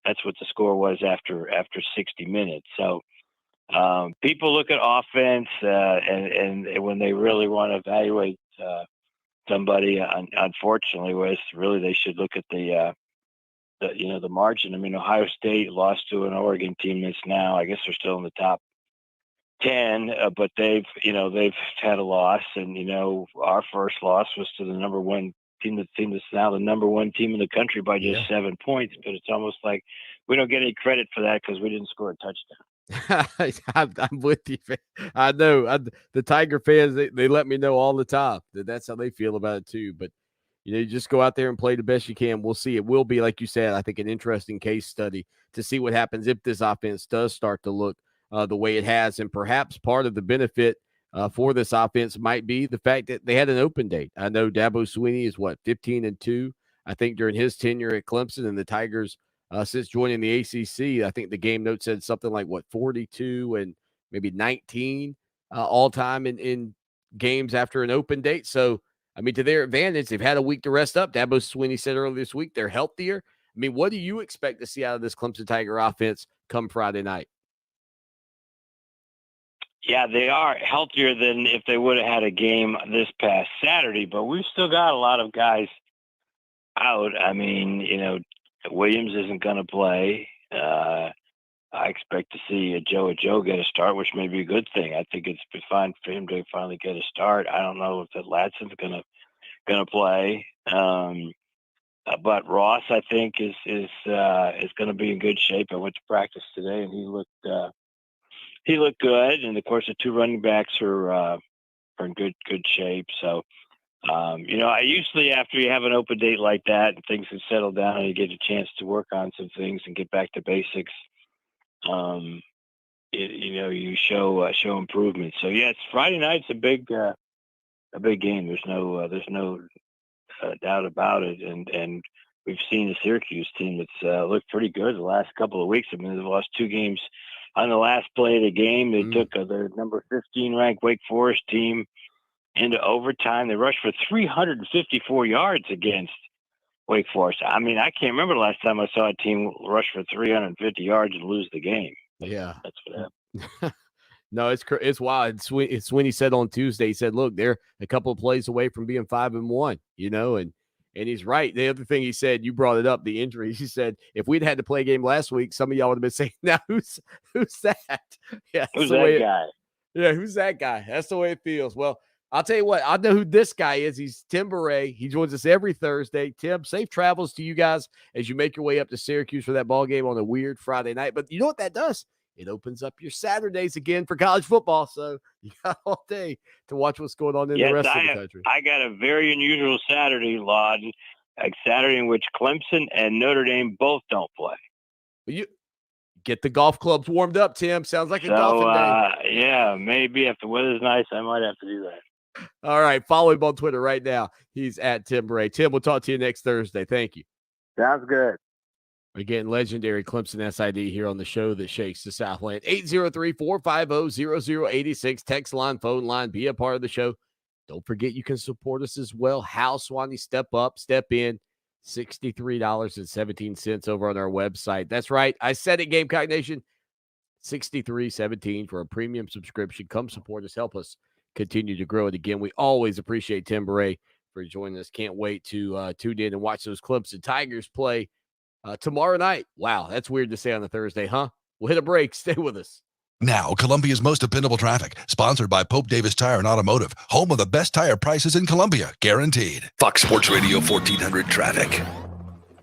That's what the score was after 60 minutes. So people look at offense and when they really want to evaluate somebody, unfortunately, they should look at the margin. I mean, Ohio State lost to an Oregon team that's now, I guess they're still in the top 10, but they've had a loss, and our first loss was to the number one team that's now the number one team in the country by just 7 points. But it's almost like we don't get any credit for that because we didn't score a touchdown. I'm with you. I know the Tiger fans, they let me know all the time that's how they feel about it too. But you just go out there and play the best you can. We'll see. It will be, like you said, I think an interesting case study to see what happens if this offense does start to look the way it has. And perhaps part of the benefit for this offense might be the fact that they had an open date. I know Dabo Swinney is 15-2, I think, during his tenure at Clemson, and the Tigers since joining the ACC, I think the game note said something like 42 and maybe 19 all time in games after an open date. So, I mean, to their advantage, they've had a week to rest up. Dabo Swinney said earlier this week they're healthier. I mean, what do you expect to see out of this Clemson Tiger offense come Friday night? Yeah, they are healthier than if they would have had a game this past Saturday, but we've still got a lot of guys out. I mean, Williams isn't going to play. I expect to see Joe get a start, which may be a good thing. I think it's been fine for him to finally get a start. I don't know if that Ladson's gonna play, but Ross, I think, is going to be in good shape. I went to practice today, and he looked good. And of course, the two running backs are in good shape. So. I usually, after you have an open date like that and things have settled down and you get a chance to work on some things and get back to basics, you show improvement. So yeah, it's Friday night. It's a big game. There's no doubt about it. And we've seen the Syracuse team that's looked pretty good the last couple of weeks. I mean, they've lost 2 games on the last play of the game. They took their number 15 ranked Wake Forest team into overtime. They rushed for 354 yards against Wake Forest. I mean, I can't remember the last time I saw a team rush for 350 yards and lose the game. Yeah, that's what happened. No, it's wild. It's when he said on Tuesday, he said, "Look, they're a couple of plays away from being 5-1." And he's right. The other thing he said, you brought it up, the injuries. He said, if we'd had to play a game last week, some of y'all would have been saying, "Now who's that? Yeah, who's that guy? Yeah, who's that guy?" That's the way it feels. Well, I'll tell you what, I know who this guy is. He's Tim Beret. He joins us every Thursday. Tim, safe travels to you guys as you make your way up to Syracuse for that ball game on a weird Friday night. But you know what that does? It opens up your Saturdays again for college football. So you got all day to watch what's going on in the rest of the country. I got a very unusual Saturday, Laud, a Saturday in which Clemson and Notre Dame both don't play. Get the golf clubs warmed up, Tim. Sounds like a golfing day. Yeah, maybe if the weather's nice, I might have to do that. All right, follow him on Twitter right now. He's at Tim Bray. Tim, we'll talk to you next Thursday. Thank you. Sounds good. Again, legendary Clemson SID here on the show that shakes the Southland. 803-450-0086. Text line, phone line. Be a part of the show. Don't forget you can support us as well. How Swanee, step up, step in. $63.17 over on our website. That's right. I said it, Gamecock Nation. $63.17 for a premium subscription. Come support us. Help us continue to grow it. Again, we always appreciate Tim Bray for joining us. Can't wait to tune in and watch those Clemson Tigers play tomorrow night. Wow, that's weird to say on a Thursday, huh? We'll hit a break. Stay with us. Now, Columbia's most dependable traffic, sponsored by Pope Davis Tire and Automotive, home of the best tire prices in Columbia, guaranteed. Fox Sports Radio 1400 traffic.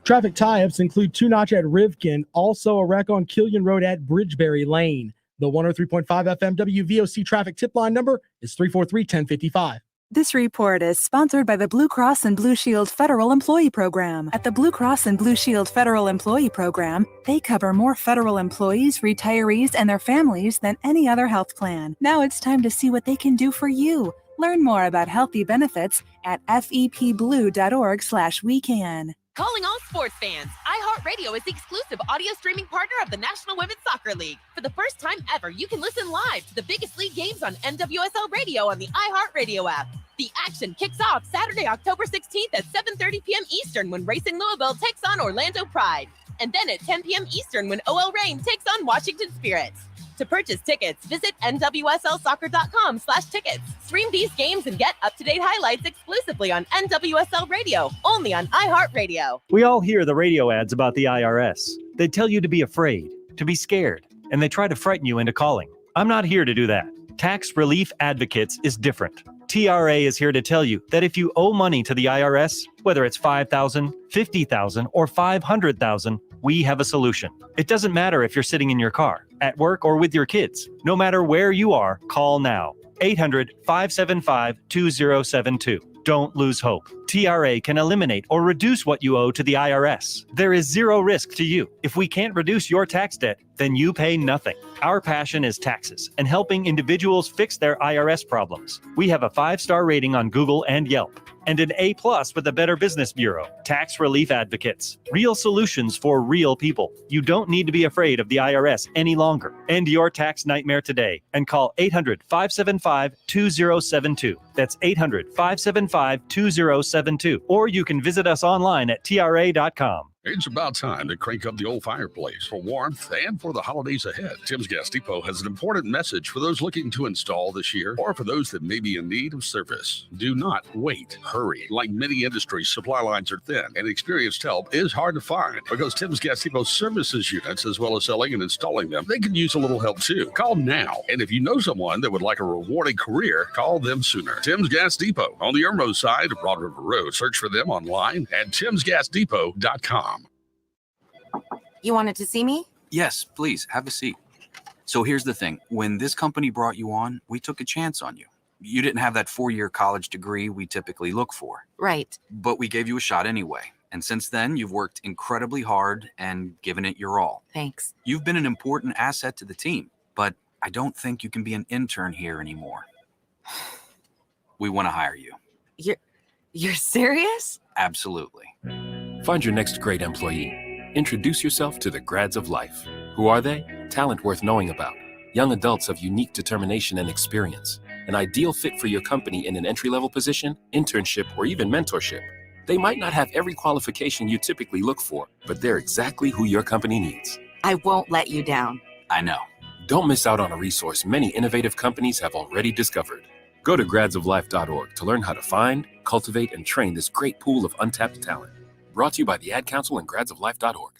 Traffic tie-ups include 2-notch at Rivkin, also a wreck on Killian Road at Bridgeberry Lane. The 103.5 FM WVOC traffic tip line number is 343-1055. This report is sponsored by the Blue Cross and Blue Shield Federal Employee Program. At the Blue Cross and Blue Shield Federal Employee Program, they cover more federal employees, retirees, and their families than any other health plan. Now it's time to see what they can do for you. Learn more about healthy benefits at fepblue.org/wecan. Calling all sports fans, iHeartRadio is the exclusive audio streaming partner of the National Women's Soccer League. For the first time ever, you can listen live to the biggest league games on NWSL Radio on the iHeartRadio app. The action kicks off Saturday, October 16th at 7:30 p.m. Eastern when Racing Louisville takes on Orlando Pride. And then at 10 p.m. Eastern when OL Reign takes on Washington Spirits. To purchase tickets, visit nwslsoccer.com/tickets. Stream these games and get up-to-date highlights exclusively on NWSL Radio, only on iHeartRadio. We all hear the radio ads about the IRS. They tell you to be afraid, to be scared, and they try to frighten you into calling. I'm not here to do that. Tax Relief Advocates is different. TRA is here to tell you that if you owe money to the IRS, whether it's $5,000, $50,000, or $500,000, we have a solution. It doesn't matter if you're sitting in your car, at work, or with your kids. No matter where you are, call now. 800-575-2072. Don't lose hope. TRA can eliminate or reduce what you owe to the IRS. There is zero risk to you. If we can't reduce your tax debt, then you pay nothing. Our passion is taxes and helping individuals fix their IRS problems. We have a 5-star rating on Google and Yelp, and an A+ with the Better Business Bureau. Tax Relief Advocates. Real solutions for real people. You don't need to be afraid of the IRS any longer. End your tax nightmare today and call 800-575-2072. That's 800-575-2072. Or you can visit us online at tra.com. It's about time to crank up the old fireplace for warmth and for the holidays ahead. Tim's Gas Depot has an important message for those looking to install this year or for those that may be in need of service. Do not wait. Hurry. Like many industries, supply lines are thin and experienced help is hard to find. Because Tim's Gas Depot services units as well as selling and installing them, they can use a little help too. Call now. And if you know someone that would like a rewarding career, call them sooner. Tim's Gas Depot on the Irmo side of Broad River Road. Search for them online at timsgasdepot.com. You wanted to see me? Yes, please, have a seat. So here's the thing. When this company brought you on, we took a chance on you. You didn't have that 4-year college degree we typically look for. Right. But we gave you a shot anyway. And since then, you've worked incredibly hard and given it your all. Thanks. You've been an important asset to the team, but I don't think you can be an intern here anymore. We want to hire you. You're serious? Absolutely. Find your next great employee. Introduce yourself to the grads of life. Who are they? Talent worth knowing about. Young adults of unique determination and experience. An ideal fit for your company in an entry-level position, internship, or even mentorship. They might not have every qualification you typically look for, but they're exactly who your company needs. I won't let you down. I know. Don't miss out on a resource many innovative companies have already discovered. Go to gradsoflife.org to learn how to find, cultivate, and train this great pool of untapped talent. Brought to you by the Ad Council and gradsoflife.org.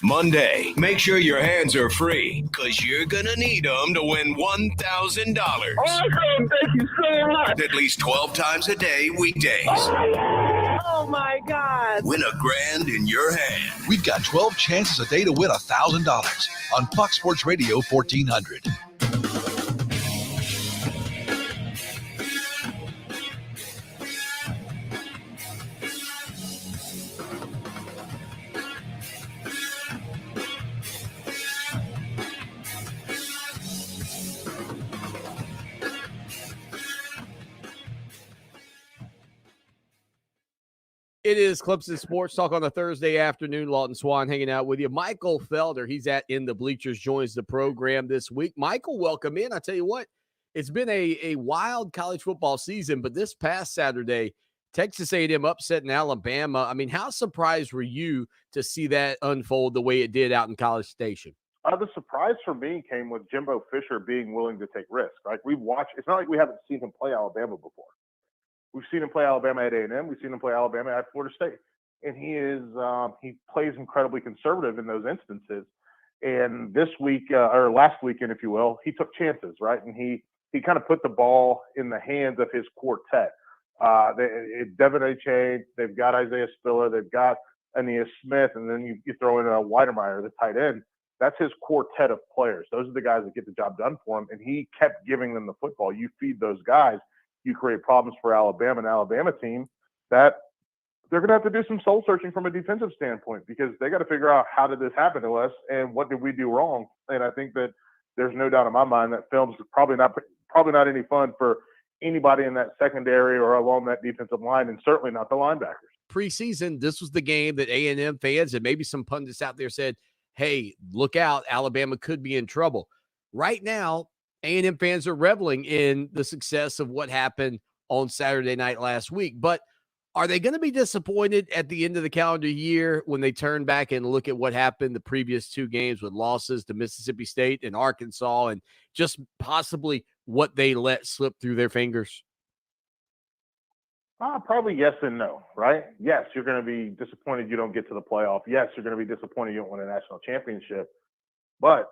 Monday, make sure your hands are free, because you're going to need them to win $1,000. Awesome, thank you so much. At least 12 times a day, weekdays. Oh my God. Win $1,000 in your hand. We've got 12 chances a day to win $1,000 on Fox Sports Radio 1400. It is Clemson Sports Talk on a Thursday afternoon. Lawton Swan hanging out with you. Michael Felder, he's at In the Bleachers, joins the program this week. Michael, welcome in. I tell you what, it's been a wild college football season, but this past Saturday, Texas A&M upsetting Alabama. I mean, how surprised were you to see that unfold the way it did out in College Station? The surprise for me came with Jimbo Fisher being willing to take risks. Like we've watched, it's not like we haven't seen him play Alabama before. We've seen him play Alabama at A&M. We've seen him play Alabama at Florida State, and he plays incredibly conservative in those instances. And this week or last weekend, if you will, he took chances, right? And he kind of put the ball in the hands of his quartet. Devin Achane, they've got Isaiah Spiller, they've got Aeneas Smith, and then you throw in Weidemeyer, the tight end. That's his quartet of players. Those are the guys that get the job done for him, and he kept giving them the football. You feed those guys, you create problems for Alabama, an Alabama team that they're going to have to do some soul searching from a defensive standpoint because they got to figure out how did this happen to us and what did we do wrong. And I think that there's no doubt in my mind that film's probably not any fun for anybody in that secondary or along that defensive line, and certainly not the linebackers. Preseason, this was the game that A&M fans and maybe some pundits out there said, hey, look out, Alabama could be in trouble. Right now, A&M fans are reveling in the success of what happened on Saturday night last week. But are they going to be disappointed at the end of the calendar year when they turn back and look at what happened the previous two games with losses to Mississippi State and Arkansas and just possibly what they let slip through their fingers? Probably yes and no, right? Yes, you're going to be disappointed you don't get to the playoff. Yes, you're going to be disappointed you don't win a national championship. But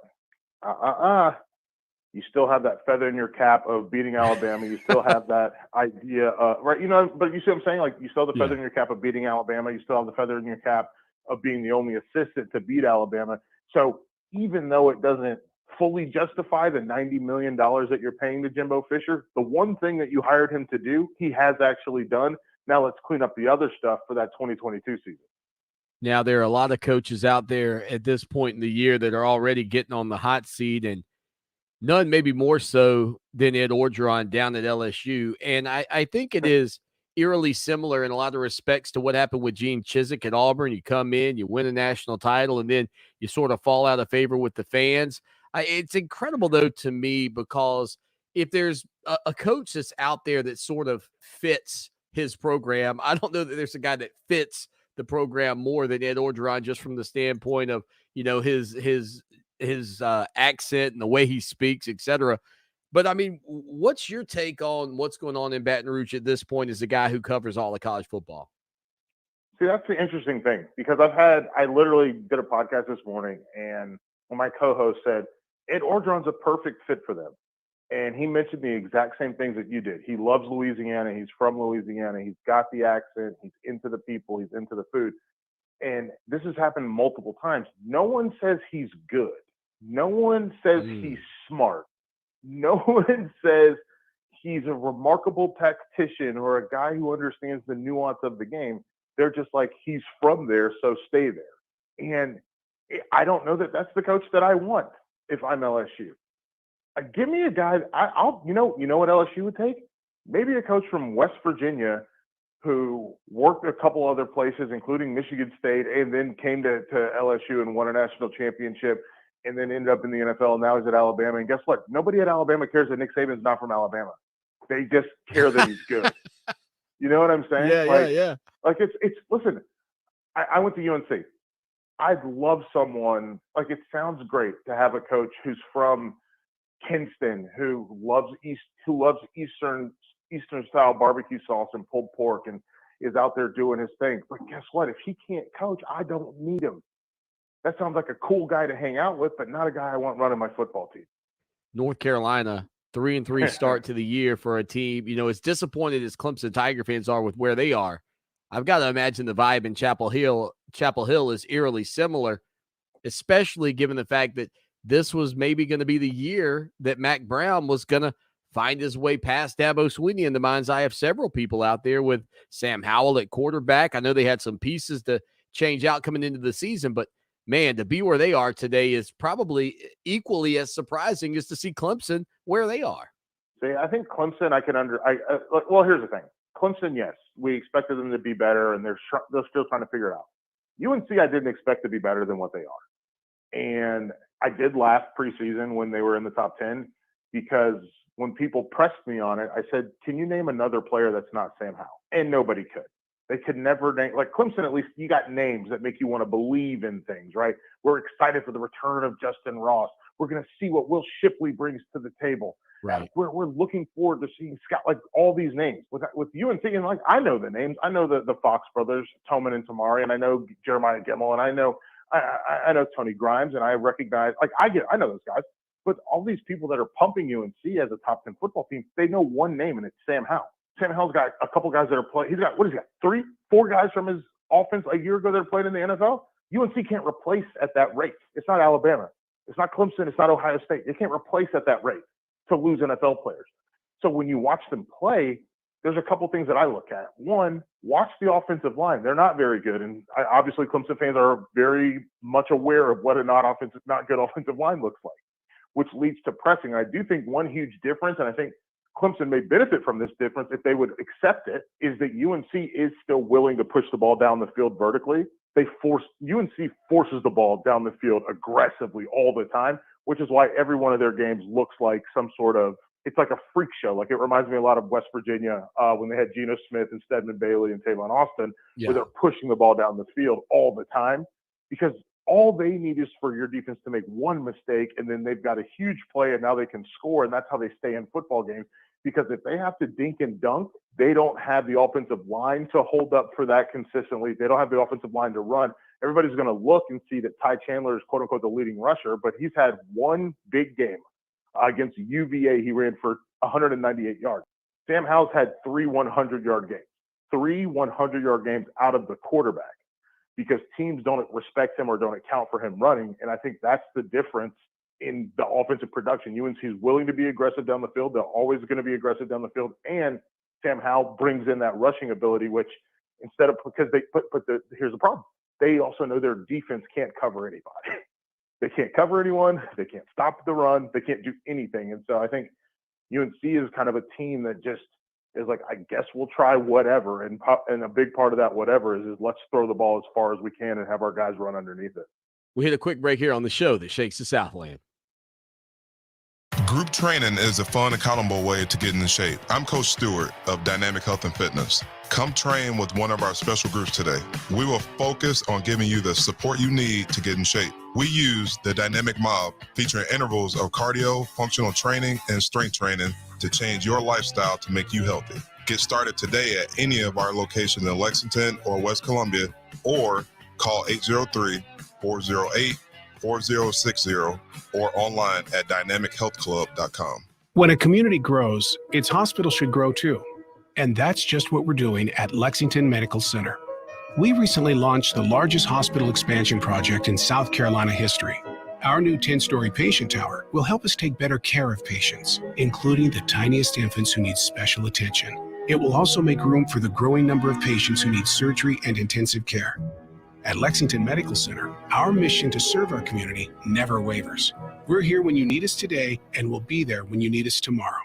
you still have that feather in your cap of beating Alabama. You still have that idea, right? But you see what I'm saying? Like, you still have the feather in your cap of beating Alabama. You still have the feather in your cap of being the only assistant to beat Alabama. So even though it doesn't fully justify the $90 million that you're paying to Jimbo Fisher, the one thing that you hired him to do, he has actually done. Now let's clean up the other stuff for that 2022 season. Now, there are a lot of coaches out there at this point in the year that are already getting on the hot seat, and none maybe more so than Ed Orgeron down at LSU. And I think it is eerily similar in a lot of respects to what happened with Gene Chizik at Auburn. You come in, you win a national title, and then you sort of fall out of favor with the fans. It's incredible, though, to me, because if there's a coach that's out there that sort of fits his program, I don't know that there's a guy that fits the program more than Ed Orgeron, just from the standpoint of, his accent and the way he speaks, etc. But I mean, what's your take on what's going on in Baton Rouge at this point as a guy who covers all of college football? See, that's the interesting thing, because I literally did a podcast this morning, and my co-host said, Ed Orgeron's a perfect fit for them. And he mentioned the exact same things that you did. He loves Louisiana. He's from Louisiana. He's got the accent. He's into the people. He's into the food. And this has happened multiple times. No one says he's good. No one says he's smart. No one says he's a remarkable tactician or a guy who understands the nuance of the game. They're just like, he's from there, so stay there. And I don't know that that's the coach that I want if I'm LSU. Give me a guy. You know what LSU would take? Maybe a coach from West Virginia who worked a couple other places, including Michigan State, and then came to LSU and won a national championship, and then ended up in the NFL. And now he's at Alabama. And guess what? Nobody at Alabama cares that Nick Saban's not from Alabama. They just care that he's good. You know what I'm saying? Yeah. Like it's listen, I went to UNC. I'd love someone, like, it sounds great to have a coach who's from Kinston, who loves Eastern style barbecue sauce and pulled pork and is out there doing his thing. But guess what? If he can't coach, I don't need him. That sounds like a cool guy to hang out with, but not a guy I want running my football team. North Carolina, 3-3 start to the year for a team. As disappointed as Clemson Tiger fans are with where they are, I've got to imagine the vibe in Chapel Hill is eerily similar, especially given the fact that this was maybe going to be the year that Mac Brown was going to find his way past Dabo Swinney in the mind's eye of several people out there, with Sam Howell at quarterback. I know they had some pieces to change out coming into the season, but man, to be where they are today is probably equally as surprising as to see Clemson where they are. See, I think Clemson, well, here's the thing. Clemson, yes, we expected them to be better, and they're still trying to figure it out. UNC, I didn't expect to be better than what they are. And I did laugh preseason when they were in the top 10 because when people pressed me on it, I said, can you name another player that's not Sam Howell? And nobody could. They could never name, like Clemson, at least you got names that make you want to believe in things, right? We're excited for the return of Justin Ross. We're going to see what Will Shipley brings to the table. Right. We're looking forward to seeing Scott, like all these names with UNC, and like I know the names. I know the Fox brothers, Toman and Tamari, and I know Jeremiah Gemmel, and I know Tony Grimes, and I recognize I know those guys. But all these people that are pumping UNC as a top 10 football team, they know one name, and it's Sam Howell. Sam Howell's got a couple guys that are playing. He's got 3, 4 guys from his offense a year ago that are playing in the NFL. UNC can't replace at that rate. It's not Alabama. It's not Clemson. It's not Ohio State. They can't replace at that rate to lose NFL players. So when you watch them play, there's a couple things that I look at. One, watch the offensive line. They're not very good. And obviously Clemson fans are very much aware of what a not good offensive line looks like, which leads to pressing. I do think one huge difference, and I think Clemson may benefit from this difference if they would accept it, is that UNC is still willing to push the ball down the field vertically. UNC forces the ball down the field aggressively all the time, which is why every one of their games looks like some sort of, it's like a freak show. Like it reminds me a lot of West Virginia when they had Geno Smith and Stedman Bailey and Tavon Austin, where they're pushing the ball down the field all the time, because all they need is for your defense to make one mistake, and then they've got a huge play, and now they can score, and that's how they stay in football games. Because if they have to dink and dunk, they don't have the offensive line to hold up for that consistently. They don't have the offensive line to run. Everybody's going to look and see that Ty Chandler is, quote-unquote, the leading rusher, but he's had one big game against UVA. He ran for 198 yards. Sam Howell's had 3 100-yard games, 3 100-yard games out of the quarterback, because teams don't respect him or don't account for him running. And I think that's the difference in the offensive production. UNC is willing to be aggressive down the field. They're always going to be aggressive down the field. And Sam Howell brings in that rushing ability, which instead of, because they here's the problem. They also know their defense can't cover anybody. They can't cover anyone. They can't stop the run. They can't do anything. And so I think UNC is kind of a team that just is like, I guess we'll try whatever. And a big part of that whatever is let's throw the ball as far as we can and have our guys run underneath it. We hit a quick break here on the show that shakes the Southland. Group training is a fun, accountable way to get in shape. I'm Coach Stewart of Dynamic Health and Fitness. Come train with one of our special groups today. We will focus on giving you the support you need to get in shape. We use the Dynamic Mob, featuring intervals of cardio, functional training, and strength training to change your lifestyle to make you healthy. Get started today at any of our locations in Lexington or West Columbia, or call 803-408-4060 or online at dynamichealthclub.com. When a community grows, its hospital should grow too. And that's just what we're doing at Lexington Medical Center. We recently launched the largest hospital expansion project in South Carolina history. Our new 10-story patient tower will help us take better care of patients, including the tiniest infants who need special attention. It will also make room for the growing number of patients who need surgery and intensive care. At Lexington Medical Center, our mission to serve our community never wavers. We're here when you need us today, and we'll be there when you need us tomorrow.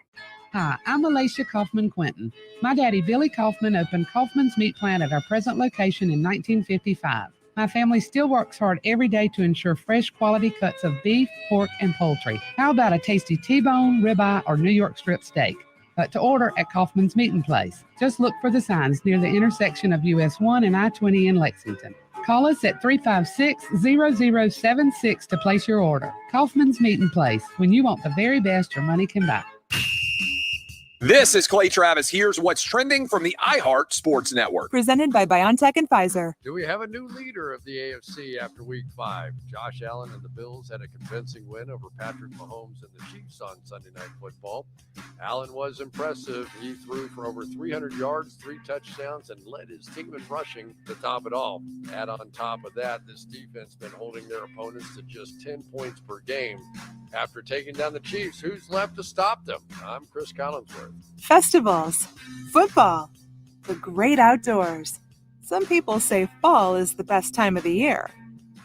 Hi, I'm Alicia Kaufman Quinton. My daddy, Billy Kaufman, opened Kaufman's Meat Plant at our present location in 1955. My family still works hard every day to ensure fresh quality cuts of beef, pork, and poultry. How about a tasty T-bone, ribeye, or New York strip steak? But to order at Kaufman's Meat Place, just look for the signs near the intersection of US 1 and I-20 in Lexington. Call us at 356-0076 to place your order. Kaufman's Meat Place, when you want the very best your money can buy. This is Clay Travis. Here's what's trending from the iHeart Sports Network. Presented by BioNTech and Pfizer. Do we have a new leader of the AFC after Week 5? Josh Allen and the Bills had a convincing win over Patrick Mahomes and the Chiefs on Sunday Night Football. Allen was impressive. He threw for over 300 yards, 3 touchdowns, and led his team in rushing to top it all. Add on top of that, this defense been holding their opponents to just 10 points per game. After taking down the Chiefs, who's left to stop them? I'm Chris Collinsworth. Festivals, football, the great outdoors. Some people say fall is the best time of the year.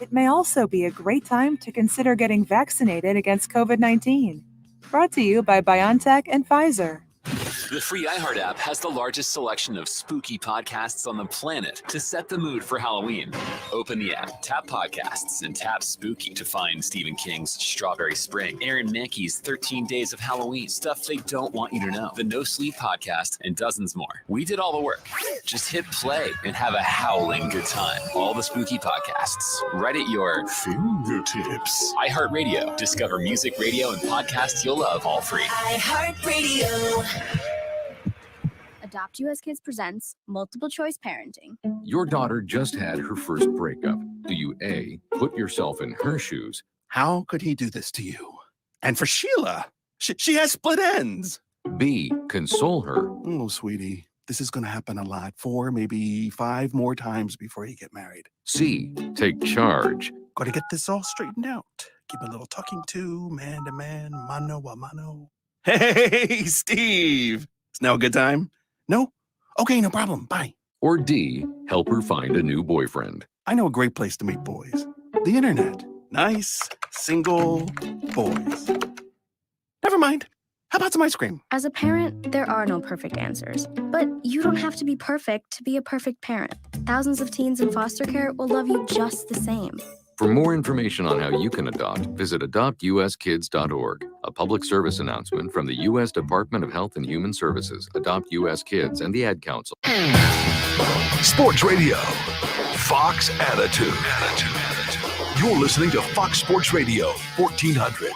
It may also be a great time to consider getting vaccinated against COVID-19. Brought to you by BioNTech and Pfizer. The free iHeart app has the largest selection of spooky podcasts on the planet to set the mood for Halloween. Open the app, tap podcasts, and tap spooky to find Stephen King's Strawberry Spring, Aaron Mankey's 13 Days of Halloween, stuff they don't want you to know, the No Sleep podcast, and dozens more. We did all the work. Just hit play and have a howling good time. All the spooky podcasts right at your fingertips. iHeartRadio. Discover music, radio, and podcasts you'll love all free. iHeartRadio. Adopt US Kids presents Multiple Choice Parenting. Your daughter just had her first breakup. Do you A, put yourself in her shoes? How could he do this to you? And for Sheila, she has split ends. B, console her? Oh, sweetie, this is going to happen a lot. 4, maybe 5 more times before you get married. C, take charge. Got to get this all straightened out. Give a little talking to, man, mano a mano. Hey, Steve. It's now a good time? No? Okay, no problem. Bye. Or D, help her find a new boyfriend. I know a great place to meet boys. The internet. Nice, single boys. Never mind. How about some ice cream? As a parent, there are no perfect answers. But you don't have to be perfect to be a perfect parent. Thousands of teens in foster care will love you just the same. For more information on how you can adopt, visit adoptuskids.org. A public service announcement from the U.S. Department of Health and Human Services, Adopt U.S. Kids, and the Ad Council. Sports Radio, Fox Attitude. You're listening to Fox Sports Radio, 1400.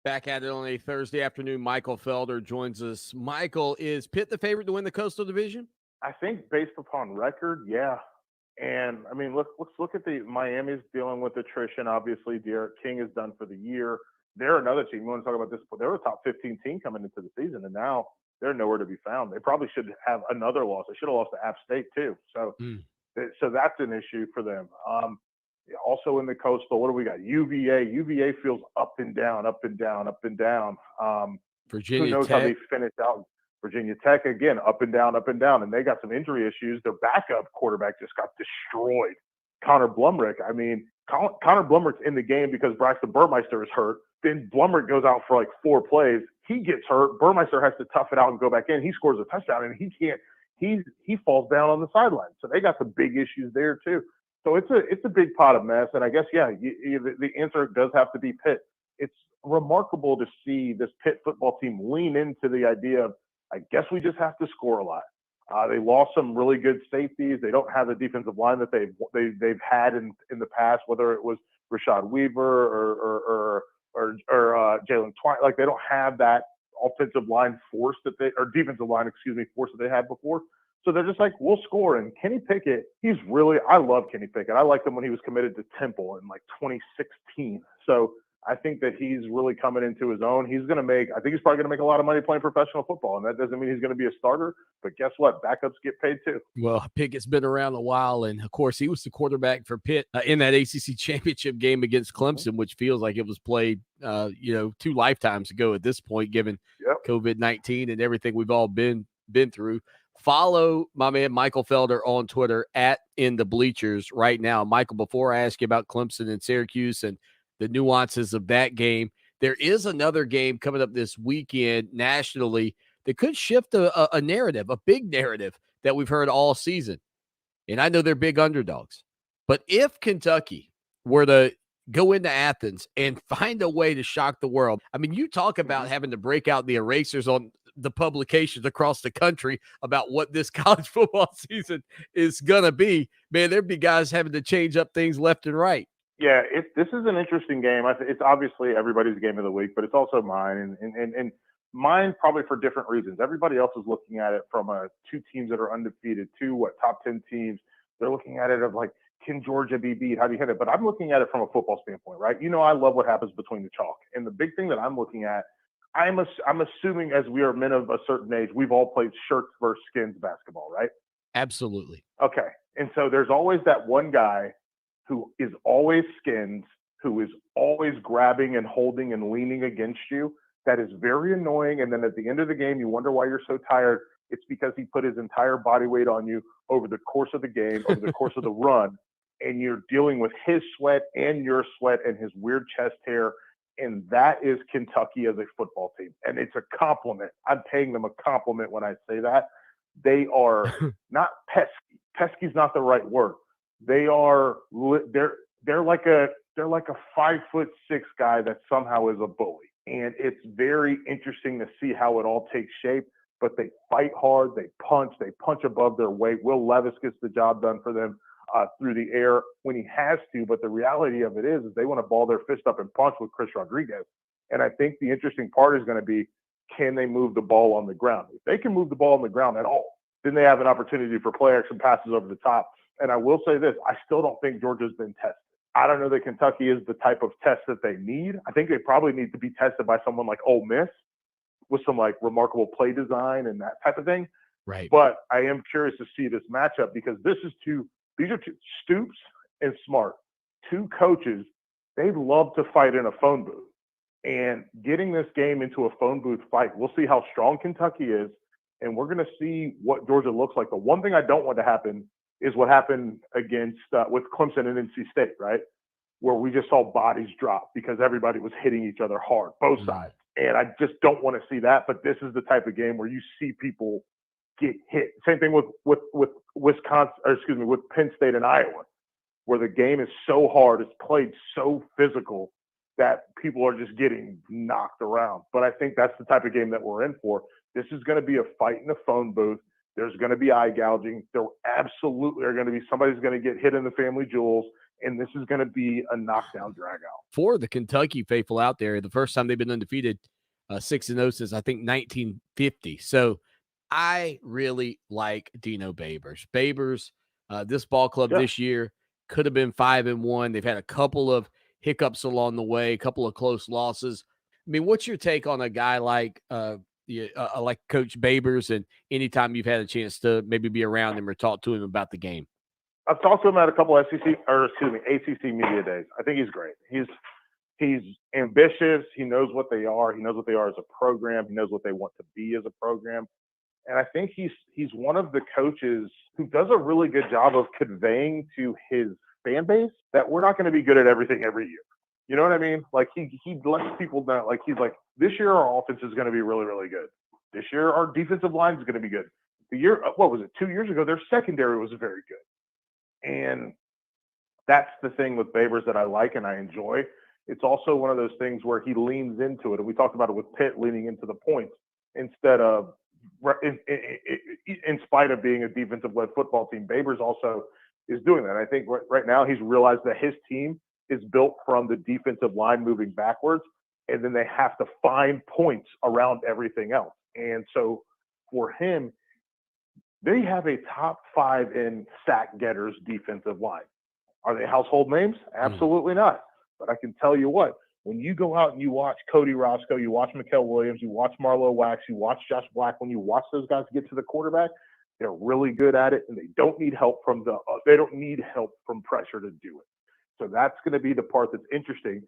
Back at it on a Thursday afternoon. Michael Felder joins us. Michael, is Pitt the favorite to win the Coastal Division? I think based upon record, yeah. And I mean, let's look at the Miami's dealing with attrition. Obviously, Derek King is done for the year. They're another team. We want to talk about this, but they were a top 15 team coming into the season, and now they're nowhere to be found. They probably should have another loss. They should have lost to App State too. So that's an issue for them. Also in the Coastal, what do we got? UVA. UVA feels up and down, up and down, up and down. Virginia who knows Tech. how they finish out? Virginia Tech, again, up and down, and they got some injury issues. Their backup quarterback just got destroyed. Connor Blumrick. I mean, Connor Blumrick's in the game because Braxton Burmeister is hurt. Then Blumrick goes out for like 4 plays. He gets hurt. Burmeister has to tough it out and go back in. He scores a touchdown, and he can't. He falls down on the sideline. So they got some big issues there too. So it's a big pot of mess. And I guess, yeah, the answer does have to be Pitt. It's remarkable to see this Pitt football team lean into the idea of, I guess we just have to score a lot. They lost some really good safeties. They don't have the defensive line that they've had in the past, whether it was Rashad Weaver or Jalen Twine. Like, they don't have that offensive line force defensive line, force that they had before. So they're just like, we'll score. And Kenny Pickett, I love Kenny Pickett. I liked him when he was committed to Temple in like 2016. So I think that he's really coming into his own. I think he's probably going to make a lot of money playing professional football. And that doesn't mean he's going to be a starter. But guess what? Backups get paid too. Well, Pickett's been around a while. And of course, he was the quarterback for Pitt in that ACC championship game against Clemson, which feels like it was played, 2 lifetimes ago at this point, given COVID-19 and everything we've all been through. Follow my man Michael Felder on Twitter at In the Bleachers right now. Michael, before I ask you about Clemson and Syracuse and the nuances of that game, there is another game coming up this weekend nationally that could shift a narrative, a big narrative that we've heard all season. And I know they're big underdogs. But if Kentucky were to go into Athens and find a way to shock the world, I mean, you talk about having to break out the erasers on the publications across the country about what this college football season is going to be, man, there'd be guys having to change up things left and right. Yeah, this is an interesting game. It's obviously everybody's game of the week, but it's also mine, and mine probably for different reasons. Everybody else is looking at it from 2 teams that are undefeated, 2 top 10 teams. They're looking at it of like, can Georgia be beat? How do you hit it? But I'm looking at it from a football standpoint, right? I love what happens between the chalk. And the big thing that I'm looking at, I'm assuming as we are men of a certain age, we've all played shirts versus skins basketball, right? Absolutely. Okay. And so there's always that one guy who is always skinned, who is always grabbing and holding and leaning against you. That is very annoying. And then at the end of the game, you wonder why you're so tired. It's because he put his entire body weight on you over the course of the game, over the course of the run. And you're dealing with his sweat and your sweat and his weird chest hair. And that is Kentucky as a football team. And it's a compliment. I'm paying them a compliment when I say that. They are not pesky. Pesky's not the right word. They're like a 5'6" guy that somehow is a bully. And it's very interesting to see how it all takes shape. But they fight hard. They punch above their weight. Will Levis gets the job done for them through the air when he has to. But the reality of it is they want to ball their fist up and punch with Chris Rodriguez. And I think the interesting part is going to be, can they move the ball on the ground? If they can move the ball on the ground at all, then they have an opportunity for play action passes over the top. And I will say this, I still don't think Georgia's been tested. I don't know that Kentucky is the type of test that they need. I think they probably need to be tested by someone like Ole Miss with some like remarkable play design and that type of thing. Right. But I am curious to see this matchup because these are two Stoops and Smart, two coaches. They love to fight in a phone booth. And getting this game into a phone booth fight, we'll see how strong Kentucky is, and we're going to see what Georgia looks like. The one thing I don't want to happen is what happened against with Clemson and NC State, right, where we just saw bodies drop because everybody was hitting each other hard, both sides. And I just don't want to see that. But this is the type of game where you see people get hit. Same thing with Wisconsin, or excuse me, with Penn State and Iowa, where the game is so hard, it's played so physical that people are just getting knocked around. But I think that's the type of game that we're in for. This is going to be a fight in a phone booth. There's going to be eye gouging. There absolutely are going to be somebody's going to get hit in the family jewels, and this is going to be a knockdown drag out. For the Kentucky faithful out there, the first time they've been undefeated, 6-0 since I think 1950. So I really like Dino Babers. Babers, this ball club this year could have been 5-1. They've had a couple of hiccups along the way, a couple of close losses. I mean, what's your take on a guy like Coach Babers, and anytime you've had a chance to maybe be around him or talk to him about the game? I've talked to him at a couple ACC media days. I think he's great. He's ambitious. He knows what they are. He knows what they are as a program. He knows what they want to be as a program. And I think he's one of the coaches who does a really good job of conveying to his fan base that we're not going to be good at everything every year. You know what I mean? Like he lets people know, like he's like, this year our offense is going to be really, really good. This year our defensive line is going to be good. The year, what was it, 2 years ago, their secondary was very good. And that's the thing with Babers that I like and I enjoy. It's also one of those things where he leans into it. And we talked about it with Pitt leaning into the points instead of, in spite of being a defensive-led football team, Babers also is doing that. I think right now he's realized that his team is built from the defensive line moving backwards, and then they have to find points around everything else. And so for him, they have a top 5 in sack getters defensive line. Are they household names? Absolutely not. But I can tell you what, when you go out and you watch Cody Roscoe, you watch Mikael Williams, you watch Marlo Wax, you watch Josh Black, when you watch those guys get to the quarterback, they're really good at it, and they don't need help from pressure to do it. So that's going to be the part that's interesting,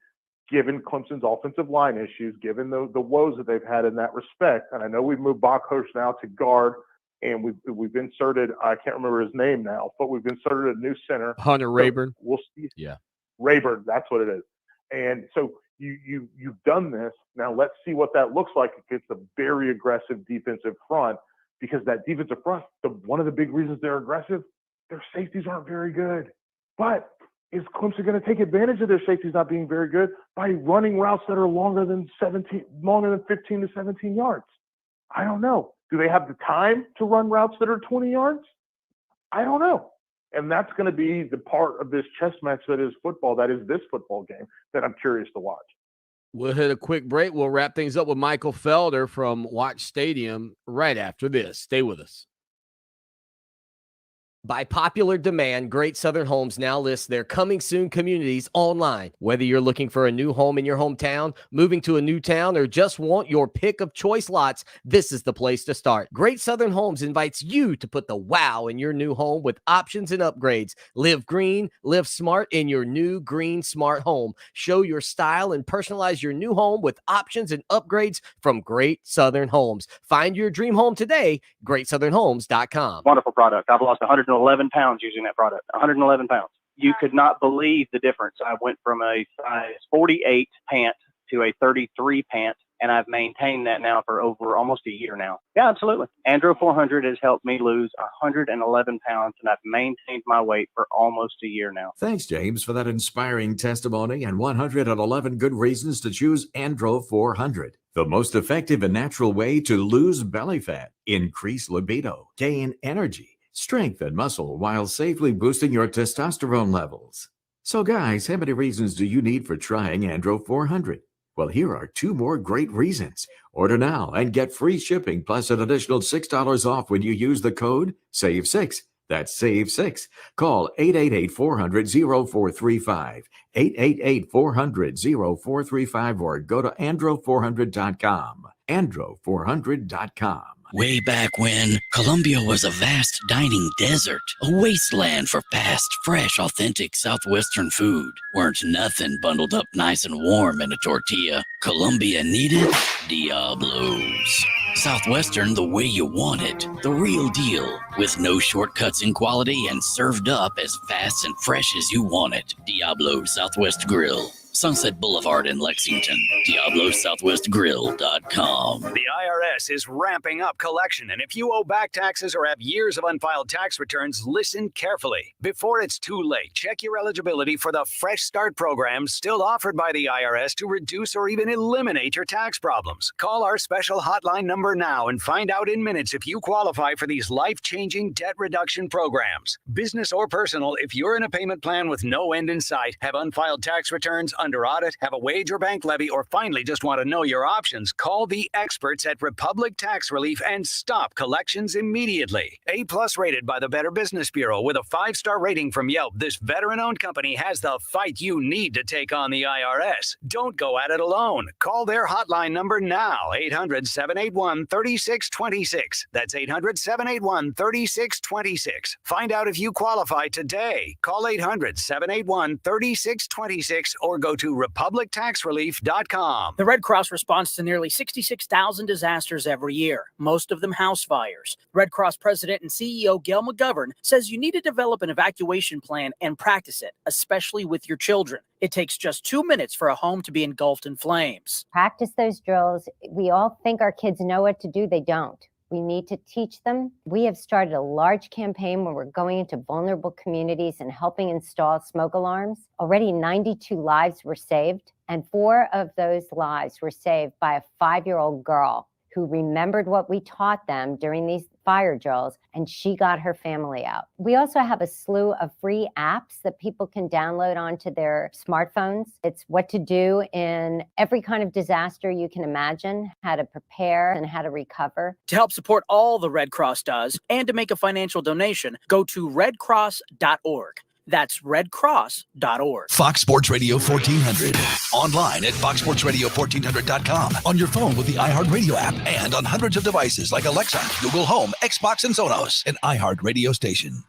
given Clemson's offensive line issues, given the woes that they've had in that respect. And I know we've moved Bockhurst now to guard, and we've inserted, I can't remember his name now, but we've inserted a new center. Hunter Rayburn. So we'll see. Yeah. Rayburn, that's what it is. And so you've done this. Now let's see what that looks like against a very aggressive defensive front, because that defensive front, one of the big reasons they're aggressive, their safeties aren't very good. But is Clemson going to take advantage of their safeties not being very good by running routes that are longer than 15 to 17 yards? I don't know. Do they have the time to run routes that are 20 yards? I don't know. And that's going to be the part of this chess match that is football, that is this football game, that I'm curious to watch. We'll hit a quick break. We'll wrap things up with Michael Felder from Watch Stadium right after this. Stay with us. By popular demand, Great Southern Homes now lists their coming soon communities online. Whether you're looking for a new home in your hometown, moving to a new town, or just want your pick of choice lots, this is the place to start. Great Southern Homes invites you to put the wow in your new home with options and upgrades. Live green, live smart in your new green smart home. Show your style and personalize your new home with options and upgrades from Great Southern Homes. Find your dream home today, greatsouthernhomes.com. Wonderful product. I've lost 111 pounds using that product. 111 pounds. You could not believe the difference. I went from a size 48 pant to a 33 pant, and I've maintained that now for over almost a year now. Yeah, absolutely. Andro 400 has helped me lose 111 pounds, and I've maintained my weight for almost a year now. Thanks, James, for that inspiring testimony and 111 good reasons to choose Andro 400. The most effective and natural way to lose belly fat, increase libido, gain energy, strength, and muscle while safely boosting your testosterone levels. So guys, how many reasons do you need for trying Andro 400? Well, here are 2 more great reasons. Order now and get free shipping plus an additional $6 off when you use the code SAVE6. That's SAVE6. Call 888-400-0435, 888-400-0435, or go to andro400.com, andro400.com. Way back when, Columbia was a vast dining desert, a wasteland for fast, fresh, authentic Southwestern food. Weren't nothing bundled up nice and warm in a tortilla. Columbia needed Diablos. Southwestern the way you want it, the real deal, with no shortcuts in quality and served up as fast and fresh as you want it. Diablo Southwest Grill, Sunset Boulevard in Lexington. DiabloSouthwestGrill.com. The IRS is ramping up collection, and if you owe back taxes or have years of unfiled tax returns, listen carefully. Before it's too late, check your eligibility for the Fresh Start program still offered by the IRS to reduce or even eliminate your tax problems. Call our special hotline number now and find out in minutes if you qualify for these life-changing debt reduction programs. Business or personal, if you're in a payment plan with no end in sight, have unfiled tax returns, under audit, have a wage or bank levy, or finally just want to know your options, call the experts at Republic Tax Relief and stop collections immediately. A+ rated by the Better Business Bureau with a 5-star rating from Yelp, this veteran-owned company has the fight you need to take on the IRS. Don't go at it alone. Call their hotline number now, 800-781-3626. That's 800-781-3626. Find out if you qualify today. Call 800-781-3626 or go to republictaxrelief.com. The Red Cross responds to nearly 66,000 disasters every year, most of them house fires. Red Cross President and CEO Gail McGovern says you need to develop an evacuation plan and practice it, especially with your children. It takes just 2 minutes for a home to be engulfed in flames. Practice those drills. We all think our kids know what to do. They don't. We need to teach them. We have started a large campaign where we're going into vulnerable communities and helping install smoke alarms. Already 92 lives were saved, and 4 of those lives were saved by a 5-year-old girl who remembered what we taught them during these fire drills, and she got her family out. We also have a slew of free apps that people can download onto their smartphones. It's what to do in every kind of disaster you can imagine, how to prepare and how to recover. To help support all the Red Cross does and to make a financial donation, go to redcross.org. That's redcross.org. Fox Sports Radio 1400. Online at foxsportsradio1400.com. On your phone with the iHeartRadio app and on hundreds of devices like Alexa, Google Home, Xbox, and Sonos. An iHeart radio station.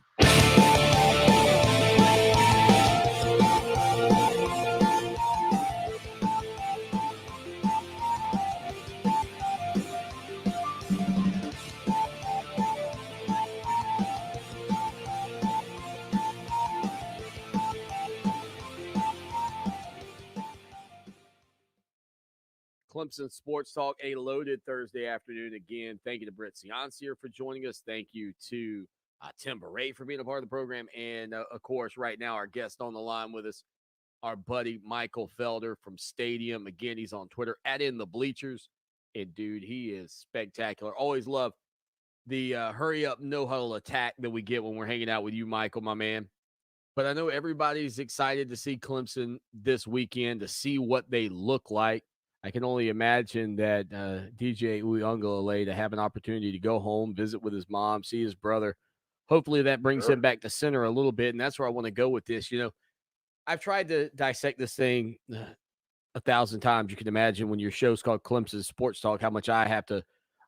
Clemson Sports Talk, a loaded Thursday afternoon again. Thank you to Brett Ciancier for joining us. Thank you to Tim Beret for being a part of the program. And, of course, right now our guest on the line with us, our buddy Michael Felder from Stadium. Again, he's on Twitter, @InTheBleachers. And, dude, he is spectacular. Always love the hurry-up, no-huddle attack that we get when we're hanging out with you, Michael, my man. But I know everybody's excited to see Clemson this weekend, to see what they look like. I can only imagine that DJ Uyunglele to have an opportunity to go home, visit with his mom, see his brother, hopefully that brings him back to center a little bit. And that's where I want to go with this. I've tried to dissect this thing 1,000 times. You can imagine when your show's called Clemson Sports Talk, how much I have to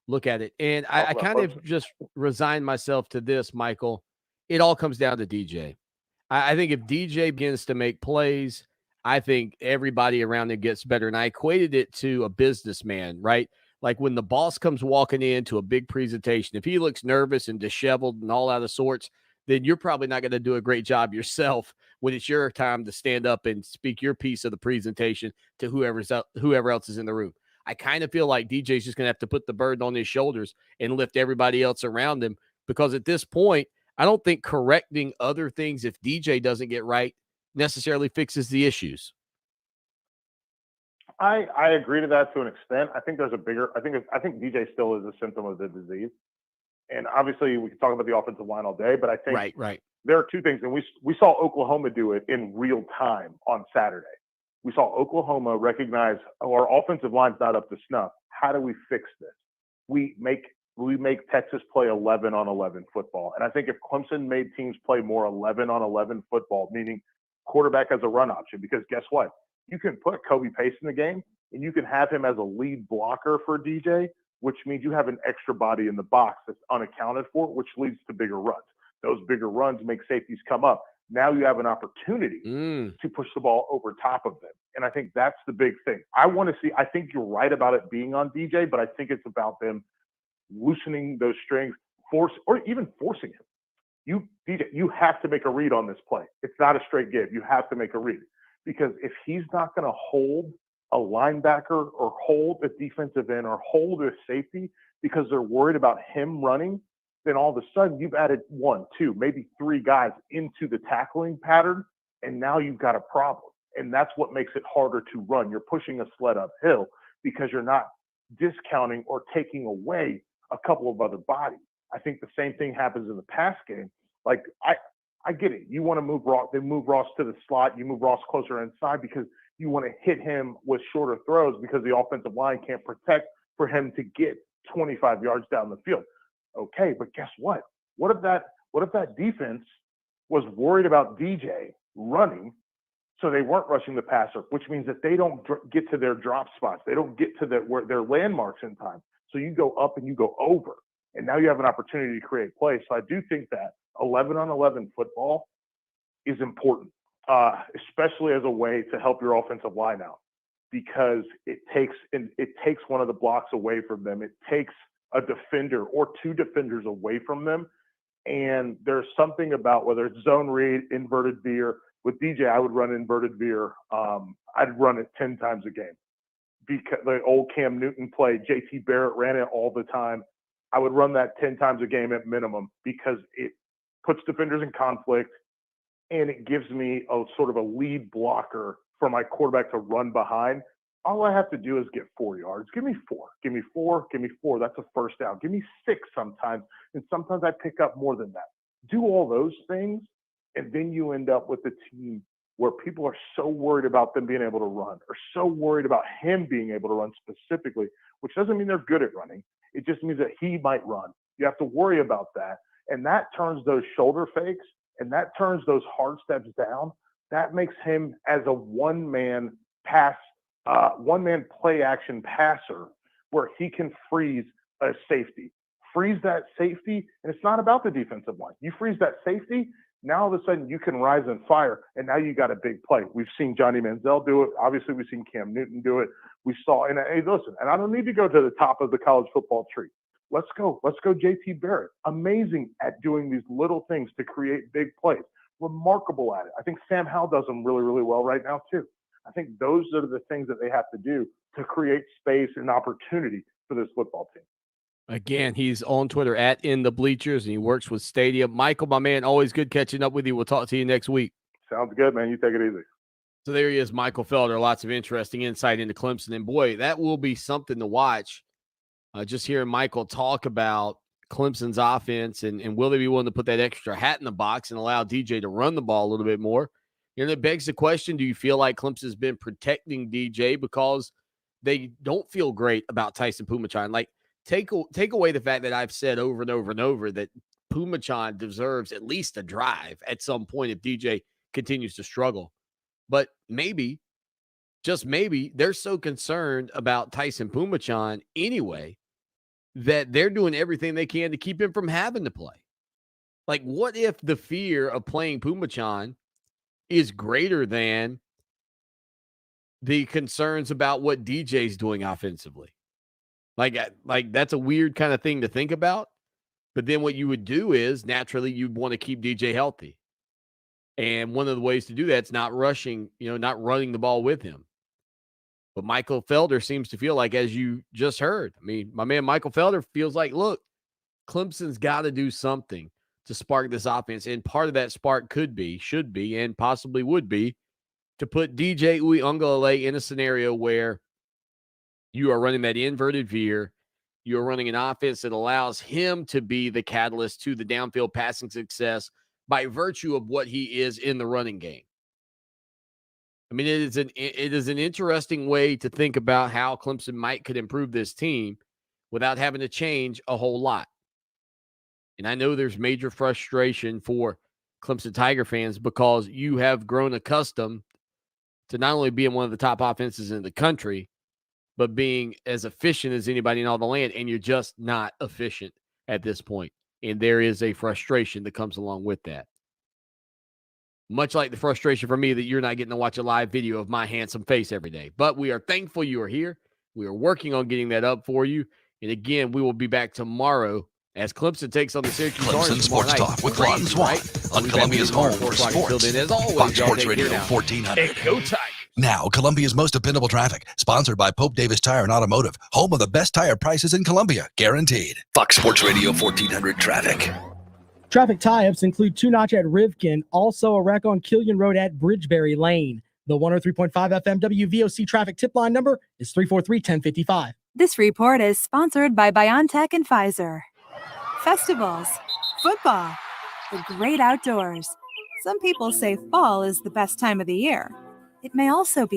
look at it. And I kind of just resigned myself to this, Michael. It all comes down to DJ. I think if DJ begins to make plays, I think everybody around him gets better. And I equated it to a businessman, right? Like when the boss comes walking into a big presentation, if he looks nervous and disheveled and all out of sorts, then you're probably not going to do a great job yourself when it's your time to stand up and speak your piece of the presentation to whoever else is in the room. I kind of feel like DJ's just going to have to put the burden on his shoulders and lift everybody else around him, because at this point, I don't think correcting other things if DJ doesn't get right necessarily fixes the issues. I agree to that to an extent. I think there's a bigger. I think DJ still is a symptom of the disease, and obviously we can talk about the offensive line all day. But I think right. There are two things, and we saw Oklahoma do it in real time on Saturday. We saw Oklahoma recognize our offensive line's not up to snuff. How do we fix this? We make Texas play 11-on-11 football, and I think if Clemson made teams play more 11-on-11 football, meaning quarterback as a run option, because guess what? You can put Kobe Pace in the game, and you can have him as a lead blocker for DJ, which means you have an extra body in the box that's unaccounted for, which leads to bigger runs. Those bigger runs make safeties come up. Now you have an opportunity to push the ball over top of them. And I think that's the big thing. I think you're right about it being on DJ, but I think it's about them loosening those strings, or even forcing him. DJ, you have to make a read on this play. It's not a straight give. You have to make a read. Because if he's not going to hold a linebacker or hold a defensive end or hold a safety because they're worried about him running, then all of a sudden you've added 1, 2, maybe 3 guys into the tackling pattern, and now you've got a problem. And that's what makes it harder to run. You're pushing a sled uphill because you're not discounting or taking away a couple of other bodies. I think the same thing happens in the pass game. Like, I get it. You want to move Ross, then move Ross to the slot. You move Ross closer inside because you want to hit him with shorter throws because the offensive line can't protect for him to get 25 yards down the field. Okay, but guess what? What if that defense was worried about DJ running, so they weren't rushing the passer, which means that they don't get to their drop spots. They don't get to their landmarks in time. So you go up and you go over, and now you have an opportunity to create plays. So I do think that 11-on-11 football is important, especially as a way to help your offensive line out, because it takes one of the blocks away from them. It takes a defender or 2 defenders away from them. And there's something about whether it's zone read, inverted veer. With DJ, I would run inverted veer. I'd run it 10 times a game. Because the old Cam Newton play, JT Barrett ran it all the time. I would run that 10 times a game at minimum because it puts defenders in conflict, and it gives me a sort of a lead blocker for my quarterback to run behind. All I have to do is get 4 yards. Give me 4. Give me 4. Give me 4. That's a first down. Give me 6 sometimes, and sometimes I pick up more than that. Do all those things, and then you end up with a team where people are so worried about them being able to run, or so worried about him being able to run specifically, which doesn't mean they're good at running. It just means that he might run. You have to worry about that. And that turns those shoulder fakes, and that turns those hard steps down. That makes him as a one-man play action passer where he can freeze a safety. Freeze that safety, and it's not about the defensive line. You freeze that safety, now all of a sudden you can rise and fire, and now you got a big play. We've seen Johnny Manziel do it. Obviously, we've seen Cam Newton do it. We saw, and hey, listen, and I don't need to go to the top of the college football tree. Let's go JT Barrett. Amazing at doing these little things to create big plays. Remarkable at it. I think Sam Howell does them really, really well right now too. I think those are the things that they have to do to create space and opportunity for this football team. Again, he's on Twitter at In the Bleachers, and he works with Stadium. Michael, my man, always good catching up with you. We'll talk to you next week. Sounds good, man. You take it easy. So there he is, Michael Felder. Lots of interesting insight into Clemson. And boy, that will be something to watch. Just hearing Michael talk about Clemson's offense and will they be willing to put that extra hat in the box and allow DJ to run the ball a little bit more? It begs the question, do you feel like Clemson's been protecting DJ because they don't feel great about Tyson Pumachan? Like, take away the fact that I've said over and over and over that Pumachan deserves at least a drive at some point if DJ continues to struggle. But maybe, just maybe, they're so concerned about Tyson Pumachan anyway that they're doing everything they can to keep him from having to play. Like, what if the fear of playing Pumachan is greater than the concerns about what DJ's doing offensively? Like that's a weird kind of thing to think about. But then what you would do is naturally you'd want to keep DJ healthy. And one of the ways to do that is not rushing, not running the ball with him. But Michael Felder seems to feel like, as you just heard, I mean, my man Michael Felder feels like, look, Clemson's got to do something to spark this offense. And part of that spark should be, and possibly would be, to put DJ Uiagalelei in a scenario where you are running that inverted veer. You're running an offense that allows him to be the catalyst to the downfield passing success by virtue of what he is in the running game. I mean, it is an interesting way to think about how Clemson could improve this team without having to change a whole lot. And I know there's major frustration for Clemson Tiger fans because you have grown accustomed to not only being one of the top offenses in the country, but being as efficient as anybody in all the land, and you're just not efficient at this point. And there is a frustration that comes along with that. Much like the frustration for me that you're not getting to watch a live video of my handsome face every day. But we are thankful you are here. We are working on getting that up for you. And again, we will be back tomorrow as Clemson takes on the Syracuse Clemson Orange Sports Talk with Ron Swan on Columbia's home for sports. Until then, as always, Fox y'all Sports take Radio care now. 1400. Go Tigers. Now, Columbia's most dependable traffic, sponsored by Pope Davis Tire and Automotive, home of the best tire prices in Columbia, guaranteed. Fox Sports Radio 1400 traffic. Traffic tie-ups include two notch at Rivkin, also a wreck on Killian Road at Bridgeberry Lane. The 103.5 FM WVOC traffic tip line number is 343-1055. This report is sponsored by BioNTech and Pfizer. Festivals, football, the great outdoors. Some people say fall is the best time of the year. It may also be